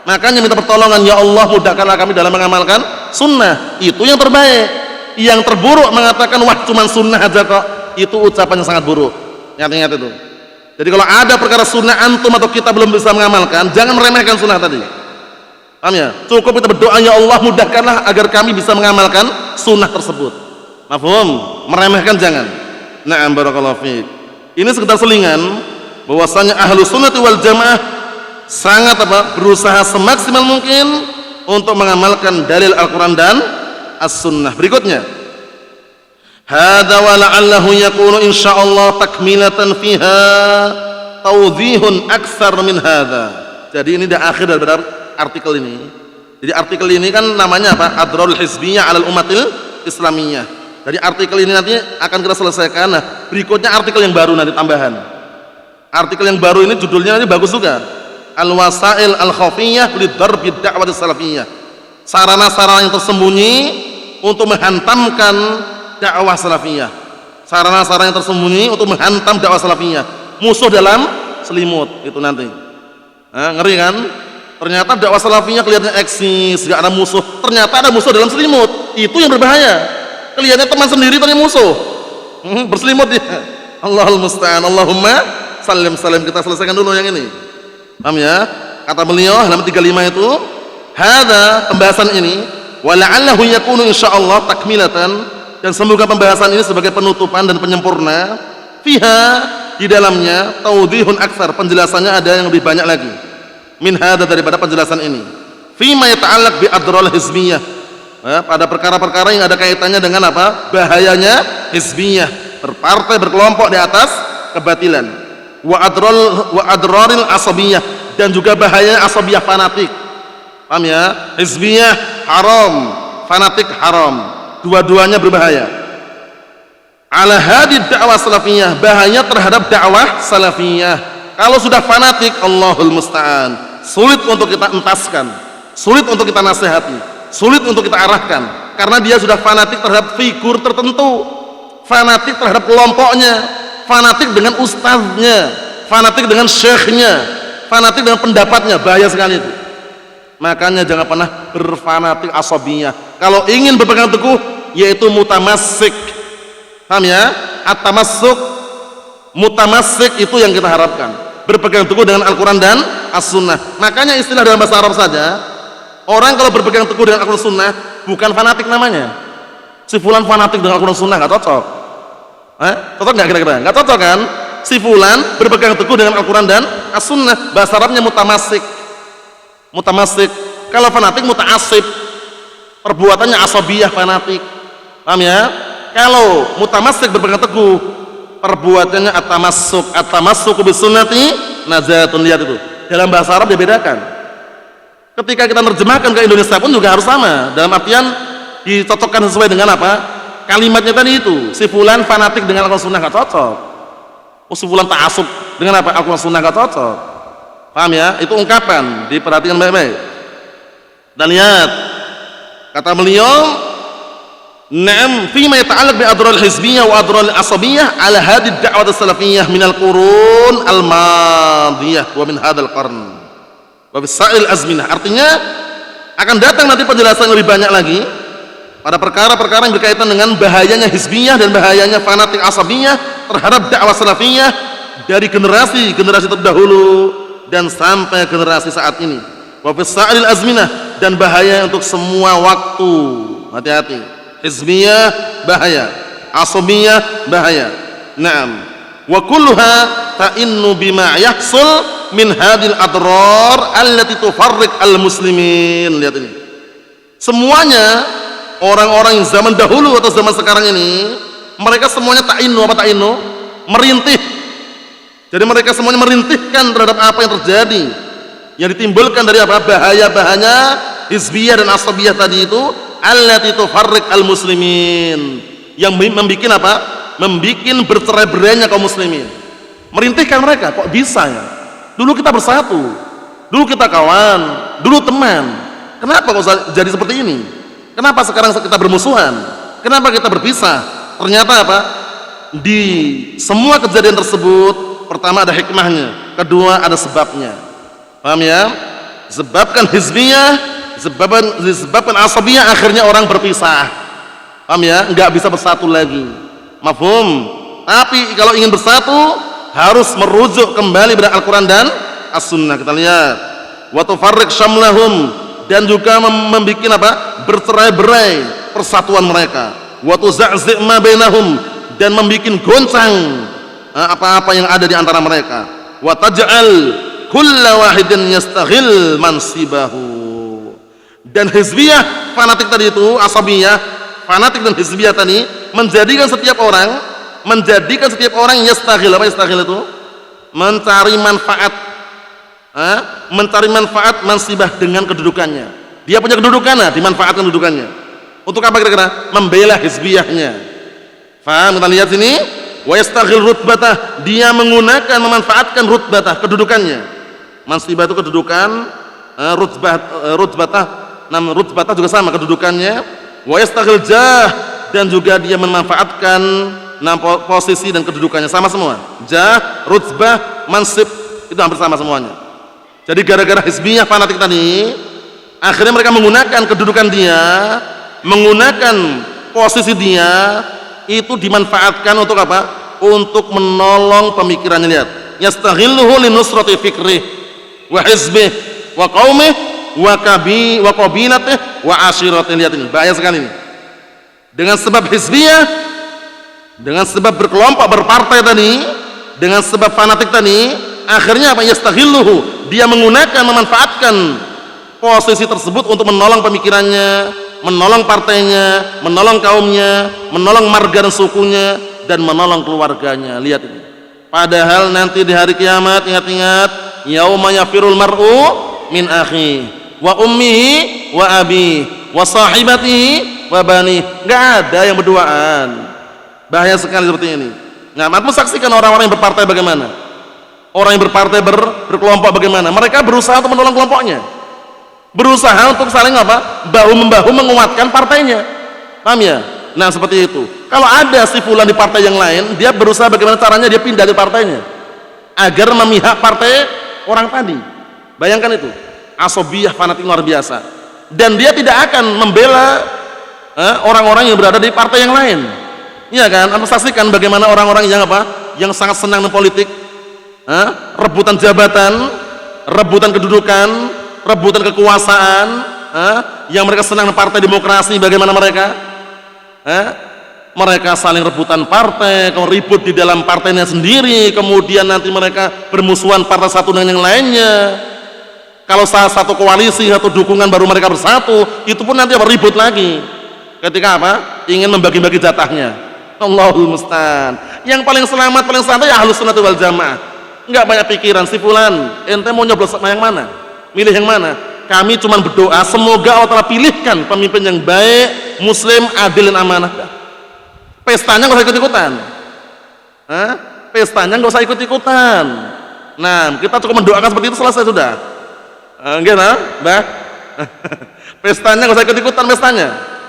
Makanya minta pertolongan, ya Allah mudahkanlah kami dalam mengamalkan sunnah. Itu yang terbaik. Yang terburuk mengatakan wah cuman sunnah aja kok, itu ucapan yang sangat buruk. Ingat-ingat itu. Jadi kalau ada perkara sunnah antum atau kita belum bisa mengamalkan, jangan meremehkan sunnah tadi. Paham ya? Cukup kita berdoa, ya Allah mudahkanlah agar kami bisa mengamalkan sunnah tersebut. Mafhum? Meremehkan jangan. Na'am, barakallahu fiik. Ini sekedar selingan bahwasanya ahlu sunnati wal jamaah sangat apa? Berusaha semaksimal mungkin untuk mengamalkan dalil Al-Quran dan As-Sunnah. Berikutnya, hadza wa la'allahu yakunu insyaallah takmilatan fiha tawdhihun aktsar min hadza. Jadi ini dah akhir dari artikel ini. Jadi artikel ini kan namanya apa? Adrarul hizbiyah 'alal ummatil islamiyah. Jadi artikel ini nanti akan kita selesaikan. Nah, berikutnya artikel yang baru nanti tambahan. Artikel yang baru ini judulnya nanti bagus juga. Al-wasail al-khafiyah lidarbi da'wati salafiyah. Sarana-sarana yang tersembunyi untuk menghantamkan dakwah salafiyah. Sarana-sarana yang tersembunyi untuk menghantam dakwah salafiyah. Musuh dalam selimut itu nanti. Nah, ngeri kan? Ternyata dakwah salafiyah kelihatannya eksis, enggak ada musuh. Ternyata ada musuh dalam selimut. Itu yang berbahaya. Kelihatannya teman sendiri ternyata musuh. Berselimut dia. Allahul musta'an. Allahumma salim. Kita selesaikan dulu yang ini. Paham ya? Kata beliau halaman 35 itu, hadza pembahasan ini wa la'allahu yakunu insyaallah takmilatan, dan semoga pembahasan ini sebagai penutupan dan penyempurna fiha, di dalamnya tawdihun aktsar, penjelasannya ada yang lebih banyak lagi min hadza, daripada penjelasan ini, fima yata'allaq bi adral hizbiyah, pada perkara-perkara yang ada kaitannya dengan apa? Bahayanya hizbiyah, berpartai, berkelompok di atas kebatilan. Wa adraril asabiyah, dan juga bahaya asabiyah, fanatik. Paham ya? Hizbiyah haram, fanatik haram, dua-duanya berbahaya. Ala hadid dakwah salafiyah, bahaya terhadap dakwah salafiyah. Kalau sudah fanatik, Allahul musta'an, sulit untuk kita entaskan, sulit untuk kita nasihati, sulit untuk kita arahkan, karena dia sudah fanatik terhadap figur tertentu, fanatik terhadap kelompoknya, fanatik dengan ustaznya, fanatik dengan syekhnya, fanatik dengan pendapatnya. Bahaya sekali itu. Makanya jangan pernah berfanatik asabiyah. Kalau ingin berpegang teguh, yaitu mutamassik. Paham ya? At-tamassuk, mutamassik, itu yang kita harapkan. Berpegang teguh dengan Al-Quran dan As-Sunnah. Makanya istilah dalam bahasa Arab saja, orang kalau berpegang teguh dengan Al-Quran Sunnah, bukan fanatik namanya. Si fulan fanatik dengan Al-Quran Sunnah, nggak cocok. Cocok nggak kira-kira? Nggak cocok kan? Si fulan berpegang teguh dengan Al-Quran dan As-Sunnah. Bahasa Arabnya mutamassik. Mutamassik. Kalau fanatik muta'assib, perbuatannya asabiyah, fanatik. Paham ya? Kalau mutamassik berpegang teguh, perbuatannya at-tamassuk. At-tamassuku bis sunnati najatun. Lihat itu. Dalam bahasa Arab dibedakan. Ketika kita terjemahkan ke Indonesia pun juga harus sama, dalam artian dicocokkan sesuai dengan apa kalimatnya tadi itu. Si fulan fanatik dengan Al-Quran Sunnah, gak cocok. Oh, si fulan ta'assub dengan apa Al-Quran Sunnah, gak cocok. Paham ya? Itu ungkapan, diperhatikan baik-baik. Dan lihat kata beliau, "Na'am fi ma yata'allaq bi adrar al-hizbiyyah wa adrar al-asabiyyah ala hadhihi ad-da'wah as-salafiyyah min al-qurun al-madiyah wa min hadzal qarn." Wabisail azminah, artinya akan datang nanti penjelasan lebih banyak lagi pada perkara-perkara yang berkaitan dengan bahayanya hizbiyah dan bahayanya fanatik asabiyah terhadap dakwah salafiyah dari generasi terdahulu dan sampai generasi saat ini. Wabisail azminah, dan bahaya untuk semua waktu. Hati-hati, hizbiyah bahaya, asabiyah bahaya. Naam, wa kulluha ta'innu bima yahsul min hadil adrar allati tufarriq al-muslimin. Lihat ini, semuanya orang-orang yang zaman dahulu atau zaman sekarang ini, mereka semuanya ta'innu, apa ta'innu? Merintih. Jadi mereka semuanya merintihkan terhadap apa yang terjadi, yang ditimbulkan dari apa bahaya-bahaya hizbiyah dan asabiyah tadi itu, allati tufarriq al-muslimin, yang membikin apa? Membikin bercerai-berainya kaum muslimin. Merintihkan mereka, kok bisa ya? Dulu kita bersatu, dulu kita kawan, dulu teman. Kenapa kok jadi seperti ini? Kenapa sekarang kita bermusuhan? Kenapa kita berpisah? Ternyata apa? Di semua kejadian tersebut, pertama ada hikmahnya, kedua ada sebabnya. Paham ya? Sebabkan hizbiyah, disebabkan asabiyah, akhirnya orang berpisah. Paham ya? Enggak bisa bersatu lagi. Mafhum? Tapi kalau ingin bersatu, harus merujuk kembali pada Al-Quran dan As-Sunnah. Kita lihat, wa tufarriq syamlahum, dan juga membuat apa? Bercerai-berai persatuan mereka. Wa tuza'zi' ma bainahum, dan membuat goncang apa-apa yang ada di antara mereka. Wa taj'al kulla wahidin yastaghil mansibahu. Dan hizbiyah fanatik tadi itu, asabiyah fanatik dan hizbiyah tadi menjadikan setiap orang yastaghil. Apa yastaghil itu? Mencari manfaat mansibah, dengan kedudukannya. Dia punya kedudukan, dimanfaatkan kedudukannya. Untuk apa kira-kira? Membela hizbiyahnya. Faham? Kita lihat sini, wa yastaghil rutbatah, dia memanfaatkan rutbatah, kedudukannya. Mansibah itu kedudukan, rutbatah juga sama kedudukannya. Wa yastaghil jah, dan juga dia memanfaatkan posisi dan kedudukannya, sama semua. Jah, rutbah, mansib, itu hampir sama semuanya. Jadi gara-gara hizbiyah fanatik tadi, akhirnya mereka menggunakan kedudukan dia, menggunakan posisi dia, itu dimanfaatkan untuk apa? Untuk menolong pemikirannya. Lihat, yastaghilluhu linusrati fikrih wa hizbih wa qaumih wa qabilatih wa ashiratih. Lihat ini, bahaya sekali ini. Dengan sebab hizbiyah, dengan sebab berkelompok, berpartai tadi, dengan sebab fanatik tadi, akhirnya apa? Yastaghilluhu, dia memanfaatkan posisi tersebut untuk menolong pemikirannya, menolong partainya, menolong kaumnya, menolong marga dan sukunya, dan menolong keluarganya. Lihat ini. Padahal nanti di hari kiamat, ingat-ingat, yauma yafirul mar'u min akhi wa ummihi wa abi wa sahibatihi wa bani. Enggak ada yang berduaan. Bahaya sekali seperti ini. Nah, antum saksikan orang-orang yang berpartai bagaimana? Orang yang berpartai berkelompok bagaimana? Mereka berusaha untuk menolong kelompoknya. Berusaha untuk saling apa? Bahu-membahu menguatkan partainya. Paham ya? Nah, seperti itu. Kalau ada si fulan di partai yang lain, dia berusaha bagaimana caranya dia pindah di partainya agar memihak partai orang tadi. Bayangkan itu. Asabiyah fanatik luar biasa. Dan dia tidak akan membela orang-orang yang berada di partai yang lain. Iya kan? Anda saksikan bagaimana orang-orang yang apa? Yang sangat senang dengan politik, rebutan jabatan, rebutan kedudukan, rebutan kekuasaan, yang mereka senang dengan partai demokrasi. Bagaimana mereka? Mereka saling rebutan partai, kalau ribut di dalam partainya sendiri, kemudian nanti mereka bermusuhan partai satu dengan yang lainnya. Kalau salah satu koalisi atau dukungan baru mereka bersatu, itu pun nanti ribut lagi. Ketika apa? Ingin membagi-bagi jatahnya. Allahul musta'an. Yang paling selamat, paling santai ya Ahlus Sunnah wal Jamaah. Enggak banyak pikiran si fulan, ente mau nyoblos yang mana? Milih yang mana? kami cuma berdoa semoga Allah Ta'ala pilihkan pemimpin yang baik, muslim, adil dan amanah. Pestanya nggak usah ikut-ikutan. Pestanya nggak usah ikut-ikutan. Nah, kita cukup mendoakan seperti itu, selesai sudah. Enggak, Mbak? Pestanya nggak usah ikut-ikutan pestanya.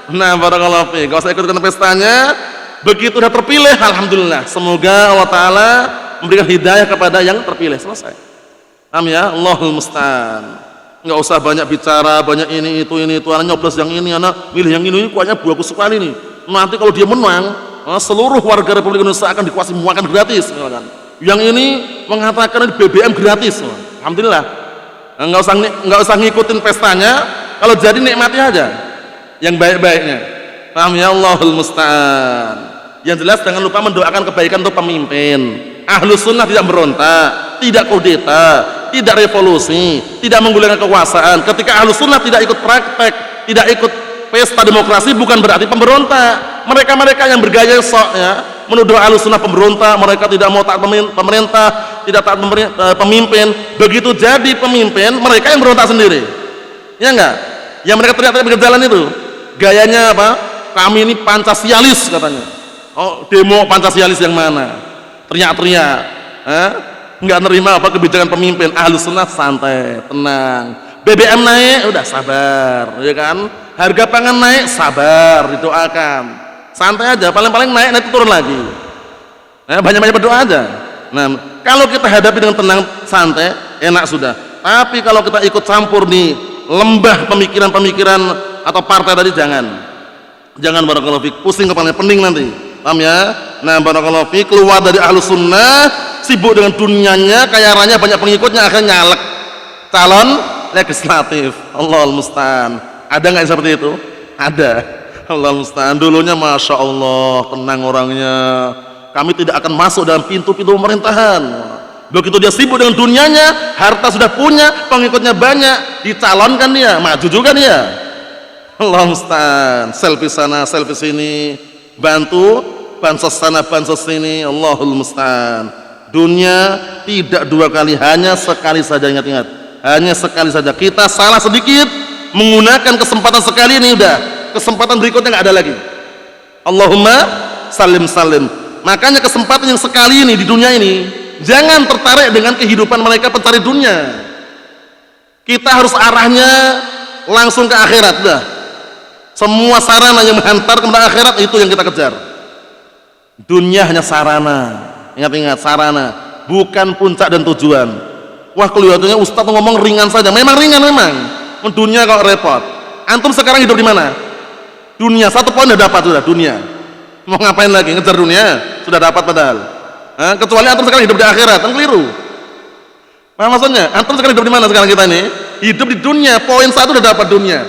Nah, barakallahu fiik, nggak usah ikut-ikutan pestanya. Begitu sudah terpilih, alhamdulillah. Semoga Allah Ta'ala memberikan hidayah kepada yang terpilih, selesai. Paham ya? Allahul musta'an. Nggak usah banyak bicara, banyak ini itu, anak nyoblos yang ini, anak milih yang ini, kuahnya bagus sekali nih. Nanti kalau dia menang, seluruh warga Republik Indonesia akan dikuasai makan gratis, misalkan. Yang ini mengatakan BBM gratis, alhamdulillah. Nggak usah ngikutin pestanya, kalau jadi nikmati aja yang baik-baiknya. Paham ya? Allahul musta'an. Yang jelas jangan lupa mendoakan kebaikan untuk pemimpin. Ahlus sunnah tidak berontak, tidak kudeta, tidak revolusi, tidak menggulingkan kekuasaan. Ketika ahlus sunnah tidak ikut praktek, tidak ikut pesta demokrasi, bukan berarti pemberontak. Mereka yang bergaya sok ya, menuduh ahlus sunnah pemberontak, mereka tidak mau taat pemerintah, tidak taat pemimpin. Begitu jadi pemimpin, mereka yang berontak sendiri. Ya enggak? Yang mereka teriak-teriak di jalan itu, gayanya apa? Kami ini Pancasialis katanya. Oh, demo Pancasialis yang mana? Teriak-teriak, nggak nerima apa kebijakan pemimpin. Ahlus sunnah santai, tenang. BBM naik, udah sabar, ya kan? Harga pangan naik, sabar, didoakan. Santai aja, paling-paling naik nanti turun lagi. Banyak-banyak berdoa aja. Nah, kalau kita hadapi dengan tenang, santai, enak sudah. Tapi kalau kita ikut campur nih lembah pemikiran-pemikiran atau partai tadi, jangan barakallahu fiik, pusing kepalanya, pening nanti. Paham ya? Nah, barakallahu fiik, keluar dari ahlus sunnah, sibuk dengan dunianya, kaya raya, banyak pengikutnya, akhirnya nyalek calon legislatif. Allahul musta'an. Ada nggak yang seperti itu? Ada. Allahul musta'an. Dulunya masya Allah tenang orangnya, kami tidak akan masuk dalam pintu-pintu pemerintahan. Begitu dia sibuk dengan dunianya, harta sudah punya, pengikutnya banyak, dicalonkan dia, maju juga dia. Allahul musta'an. Selfie sana, selfie sini, bantu bansos sana bansos sini. Allahul musta'an. Dunia tidak dua kali, hanya sekali saja. Ingat-ingat, hanya sekali saja. Kita salah sedikit, menggunakan kesempatan sekali ini, udah kesempatan berikutnya nggak ada lagi. Allahumma salim salim. Makanya kesempatan yang sekali ini di dunia ini, jangan tertarik dengan kehidupan mereka pencari dunia. Kita harus arahnya langsung ke akhirat. Udah, semua sarana yang menghantar kepada akhirat itu yang kita kejar. Dunia hanya sarana. Ingat-ingat, sarana, bukan puncak dan tujuan. Wah, kelihatannya Ustaz ngomong ringan saja. Memang ringan memang. Dunia kok repot. Antum sekarang hidup di mana? Dunia. Satu poin udah dapat, sudah dunia. Mau ngapain lagi? Ngejar dunia? Sudah dapat padahal. Kecuali antum sekarang hidup di akhirat, kan keliru. Nah, maksudnya antum sekarang hidup di mana sekarang kita ini? Hidup di dunia. Poin satu udah dapat dunia.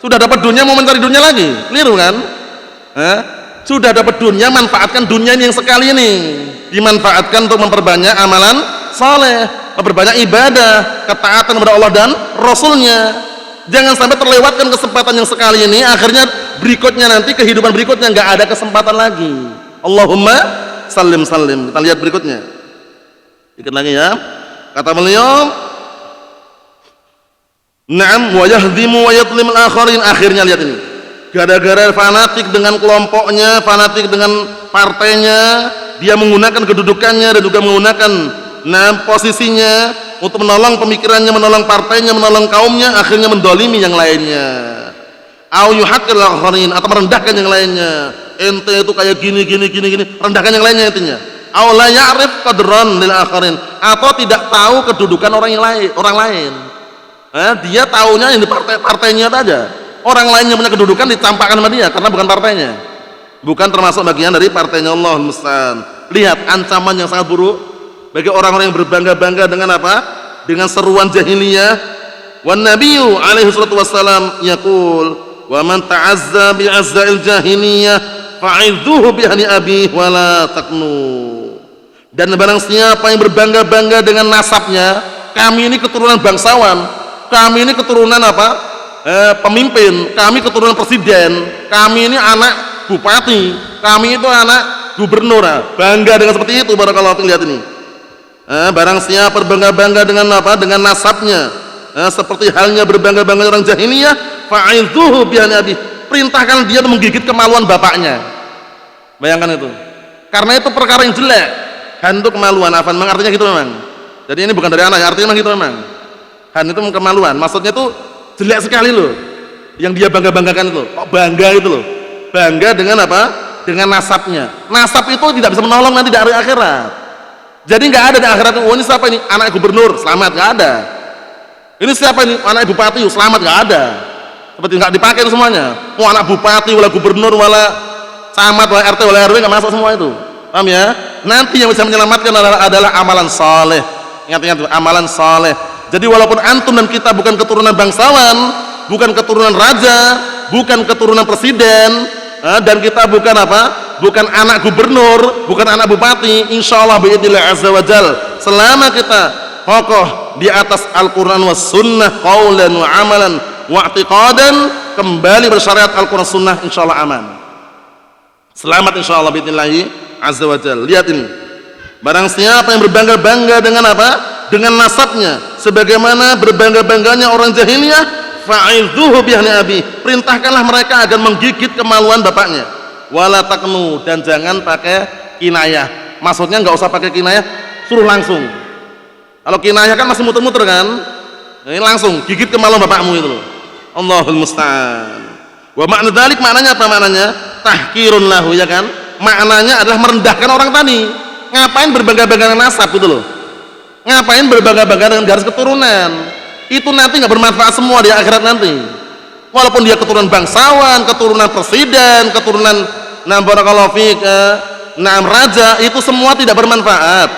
Sudah dapat dunia, mau mencari dunia lagi, keliru kan? Sudah dapat dunia, manfaatkan dunia ini yang sekali ini, dimanfaatkan untuk memperbanyak amalan saleh, memperbanyak ibadah, ketaatan kepada Allah dan Rasulnya. Jangan sampai terlewatkan kesempatan yang sekali ini, akhirnya berikutnya nanti kehidupan berikutnya nggak ada kesempatan lagi. Allahumma salim salim. Kita lihat berikutnya, dikit lagi ya. Kata beliau, na'am wa yahdimu wa yadlim al-akharin. Akhirnya lihat ini, gara-gara fanatik dengan kelompoknya, fanatik dengan partainya, dia menggunakan kedudukannya dan juga menggunakan posisinya untuk menolong pemikirannya, menolong partainya, menolong kaumnya, akhirnya mendolimi yang lainnya. Au yuhaqqil akharin, atau merendahkan yang lainnya. Ente itu kayak gini, rendahkan yang lainnya intinya. Au la ya'rif qadran lil akharin, atau tidak tahu kedudukan orang lain. Dia taunya yang di partainya saja. Orang lain yang punya kedudukan ditampakkan sama dia karena bukan partainya, bukan termasuk bagian dari partainya. Allah musta'an. Lihat ancaman yang sangat buruk bagi orang-orang yang berbangga-bangga dengan apa? Dengan seruan jahiliyah. Wan nabiyyu alaihi salatu wassalam yaqul, wa man ta'azza bi azza'il jahiliyah fa'idhuhu bi hani abi wa la taqnu. Dan barang siapa yang berbangga-bangga dengan nasabnya, kami ini keturunan bangsawan, kami ini keturunan apa? Pemimpin, kami keturunan presiden, kami ini anak bupati, kami itu anak gubernur. Bangga dengan seperti itu. Barakallahu fiik. Lihat ini, barang siapa berbangga-bangga dengan apa? Dengan nasabnya, seperti halnya berbangga-bangga orang jahiliyah, fa'idhuhu bihan abi, perintahkan dia untuk menggigit kemaluan bapaknya. Bayangkan itu. Karena itu perkara yang jelek. Han itu kemaluan, afan memang artinya gitu memang. Jadi ini bukan dari anak, artinya memang gitu memang. Han itu kemaluan, maksudnya itu jelek sekali loh. Yang dia bangga-banggakan itu, kok bangga itu loh. Bangga dengan apa? Dengan nasabnya. Nasab itu tidak bisa menolong nanti di akhirat. Jadi nggak ada di akhirat. Oh, ini siapa ini? Anak gubernur, selamat, nggak ada. Ini siapa ini? Anak bupati, selamat, nggak ada. Seperti nggak dipakai itu semuanya. Mau anak bupati, wala gubernur, wala camat, wala RT, wala RW, nggak masuk semua itu. Paham ya? Nanti yang bisa menyelamatkan adalah amalan saleh. Ingat-ingat itu, amalan saleh. Jadi walaupun antum dan kita bukan keturunan bangsawan, bukan keturunan raja, bukan keturunan presiden, dan kita bukan apa? Bukan anak gubernur, bukan anak bupati, insyaallah biidznillah azza wajal, selama kita kokoh di atas Al-Qur'an was sunnah qaulan wa amalan wa i'tiqadan, kembali bersyariat Al-Qur'an sunnah, insyaallah aman. Selamat insyaallah biidznillah azza wajal. Lihat ini. Barang siapa yang berbangga-bangga dengan apa? Dengan nasabnya, sebagaimana berbangga-bangganya orang jahiliyah, fa'idhuhu bihni abi, perintahkanlah mereka agar menggigit kemaluan bapaknya. Wala taknu, dan jangan pakai kinayah. Maksudnya nggak usah pakai kinayah, suruh langsung. Kalau kinayah kan masih muter-muter kan, ini langsung gigit kemaluan bapakmu itu loh. Allahul musta'an. Wa makna dzalik, maknanya apa? Maknanya tahkirun lahu, ya kan? Maknanya adalah merendahkan orang tadi. Ngapain berbangga-bangga dengan nasab gitu loh? Ngapain berbangga-bangga dengan garis keturunan? Itu nanti nggak bermanfaat semua di akhirat nanti. Walaupun dia keturunan bangsawan, keturunan presiden, keturunan barakallahu fiik, raja, itu semua tidak bermanfaat.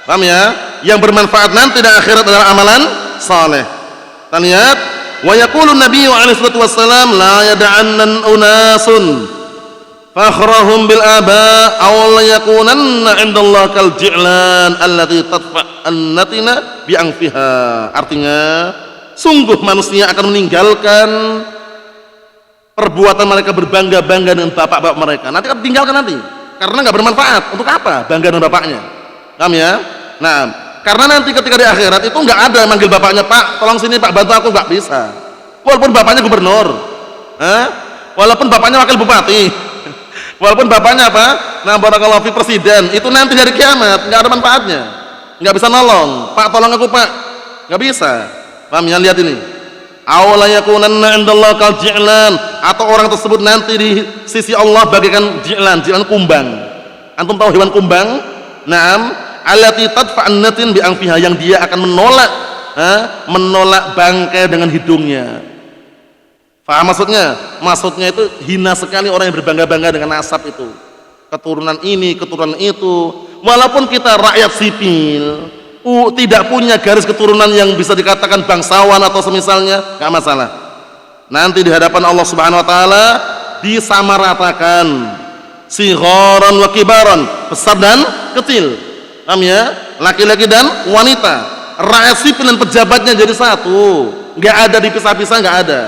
Paham ya? Yang bermanfaat nanti di akhirat adalah amalan saleh. Kita lihat, wa yaqulu nabiyyu alaihi salatu wassalam, la yad'anna unasun fakhrahum bil aba aw la yakunanna 'indallah kal ji'lan allati tadfa annatina bi anfiha. Artinya, sungguh manusia akan meninggalkan perbuatan mereka berbangga-bangga dengan bapak-bapak mereka. Nanti akan tinggalkan nanti, karena nggak bermanfaat. Untuk apa bangga dengan bapaknya? Paham ya? Nah, karena nanti ketika di akhirat itu nggak ada manggil bapaknya, Pak, tolong sini Pak, bantu aku, nggak bisa. Walaupun bapaknya gubernur, walaupun bapaknya wakil bupati, walaupun bapaknya apa? Barakallahu fi presiden, itu nanti hari kiamat nggak ada manfaatnya, nggak bisa nolong. Pak, tolong aku Pak, nggak bisa. Paham ya? Lihat ini. Awla yakunanna 'indallah kal ji'lan, atau orang tersebut nanti di sisi Allah bagaikan ji'lan, ji'lan kumbang. Antum tahu hewan kumbang? Naam, allati tadfa'an natin bi anfiha, yang dia akan menolak bangkai dengan hidungnya. Faham maksudnya? Maksudnya itu hina sekali orang yang berbangga-bangga dengan nasab itu. Keturunan ini, keturunan itu. Walaupun kita rakyat sipil, tidak punya garis keturunan yang bisa dikatakan bangsawan atau semisalnya, nggak masalah. Nanti di hadapan Allah Subhanahu wa taala disamaratakan sigharan wa kibaran, besar dan kecil. Paham ya? Laki-laki dan wanita, rakyat sipil dan pejabatnya jadi satu, nggak ada dipisah-pisah, nggak ada.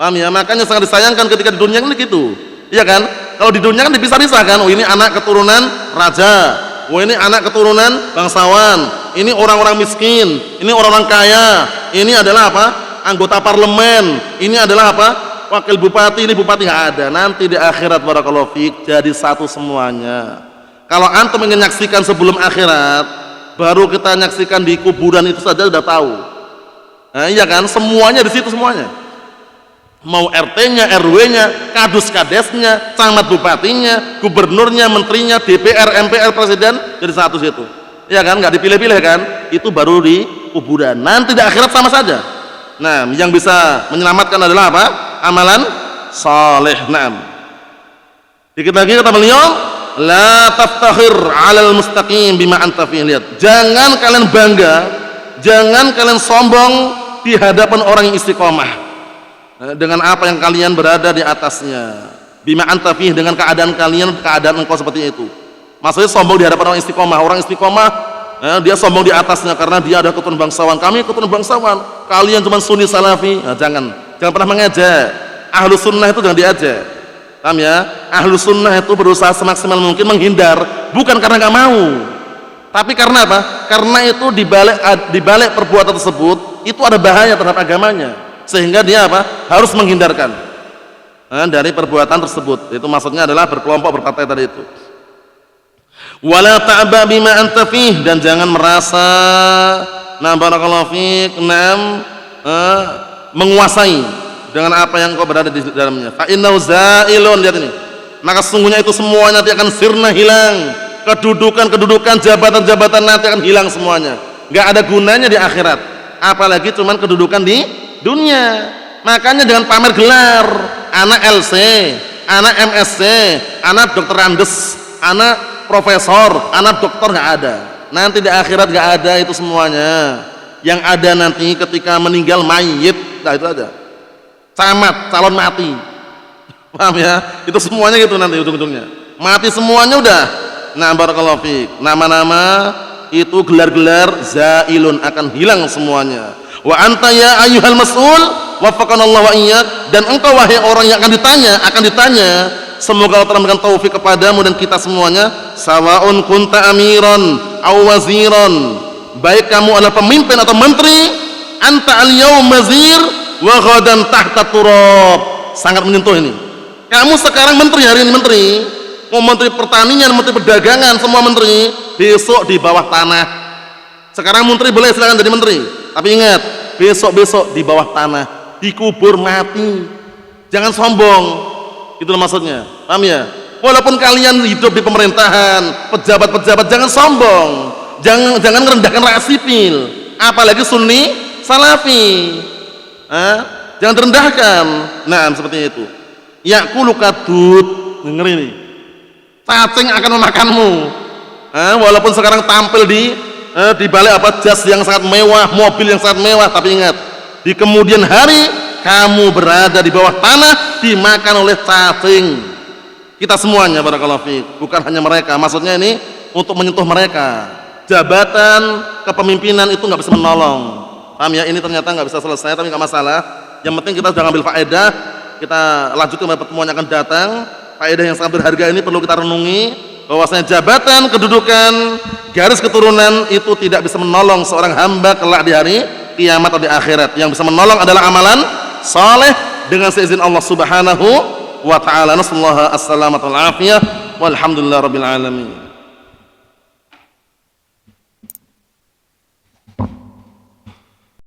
Paham ya? Makanya sangat disayangkan ketika di dunia ini gitu, iya kan? Kalau di dunia kan dipisah-pisah kan, oh ini anak keturunan raja, oh ini anak keturunan bangsawan, ini orang-orang miskin, ini orang-orang kaya, ini adalah apa? Anggota parlemen, ini adalah apa? Wakil bupati, ini bupati, nggak ada. Nanti di akhirat barakallahu fiik jadi satu semuanya. Kalau antum ingin menyaksikan sebelum akhirat, baru kita menyaksikan di kuburan itu saja sudah tahu. Nah, iya kan? Semuanya di situ semuanya. Mau RT-nya, RW-nya, kadus-kadesnya, camat bupatinya, gubernurnya, menterinya, DPR, MPR, presiden, jadi satu situ. Ya kan, nggak dipilih-pilih kan? Itu baru di kuburan. Nanti di akhirat sama saja. Nah, yang bisa menyelamatkan adalah apa? Amalan saleh. Naam. Dikit lagi kata beliau, la taftakhir 'alal mustaqim bima anta fi. Lihat, jangan kalian bangga, jangan kalian sombong di hadapan orang yang istiqomah. Dengan apa yang kalian berada di atasnya, bima anta fih, dengan keadaan kalian, keadaan engkau seperti itu. Maksudnya sombong di hadapan orang istiqomah, dia sombong di atasnya karena dia ada keturunan bangsawan, kami keturunan bangsawan, kalian cuma sunni salafi. Nah, jangan pernah mengejek. Ahlu sunnah itu jangan diejek. Paham ya? Ahlu sunnah itu berusaha semaksimal mungkin menghindar, bukan karena nggak mau, tapi karena apa? Karena itu dibalik perbuatan tersebut itu ada bahaya terhadap agamanya, sehingga dia apa? Harus menghindarkan dari perbuatan tersebut. Itu maksudnya adalah berkelompok, berpartai tadi itu. Wala ta'ba bima anta fih, dan jangan merasa barakallahu fik menguasai dengan apa yang kau berada di dalamnya. Fa innahu zailun, lihat ini. Maka sesungguhnya itu semuanya nanti akan sirna, hilang. Kedudukan, jabatan nanti akan hilang semuanya. Enggak ada gunanya di akhirat. Apalagi cuman kedudukan di dunia. Makanya jangan pamer gelar. Anak LC, anak MSc, anak dokter Andes, anak profesor, anak dokter, enggak ada. Nanti di akhirat enggak ada itu semuanya. Yang ada nanti ketika meninggal mayit, nah itu ada. Camat, calon mati. Paham ya? Itu semuanya gitu nanti ujung-ujungnya. Mati semuanya udah. Nah, barakallahu fiik. Nama-nama itu, gelar-gelar zailun, akan hilang semuanya. Wa anta ya ayyuhal mas'ul waffaqanallahu wa iyyak, dan engkau wahai orang yang akan ditanya, semoga Allah telah memberikan taufik kepadamu dan kita semuanya. Sawaun kunta amiran aw waziran, baik kamu adalah pemimpin atau menteri, anta al-yaum wazir wa ghadan tahta turab. Sangat menyentuh ini. Kamu sekarang menteri, hari ini menteri, mau menteri pertanian, menteri perdagangan, semua menteri, besok di bawah tanah. Sekarang menteri boleh silakan jadi menteri, tapi ingat, besok di bawah tanah, dikubur mati. Jangan sombong, itulah maksudnya. Paham ya? Walaupun kalian hidup di pemerintahan, pejabat-pejabat, jangan sombong, jangan merendahkan rakyat sipil, apalagi Sunni Salafi. Jangan direndahkan. Nah, seperti itu. Ya'kulu kadud, denger ini, cacing akan memakanmu. Walaupun sekarang tampil di balik jas yang sangat mewah, mobil yang sangat mewah, tapi ingat, di kemudian hari kamu berada di bawah tanah, dimakan oleh cacing. Kita semuanya, barakallahu fiik, bukan hanya mereka. Maksudnya ini untuk menyentuh mereka. Jabatan kepemimpinan itu nggak bisa menolong. Paham ya? Ini ternyata nggak bisa selesai, tapi nggak masalah. Yang penting kita sudah ngambil faedah. Kita lanjutkan pada pertemuan yang akan datang. Faedah yang sangat berharga ini perlu kita renungi, bahwasanya jabatan, kedudukan, garis keturunan itu tidak bisa menolong seorang hamba kelak di hari kiamat atau di akhirat. Yang bisa menolong adalah amalan saleh dengan seizin Allah Subhanahu wa taala. Nasallahu as-salamata wal afiyah, walhamdulillahirabbil alamin.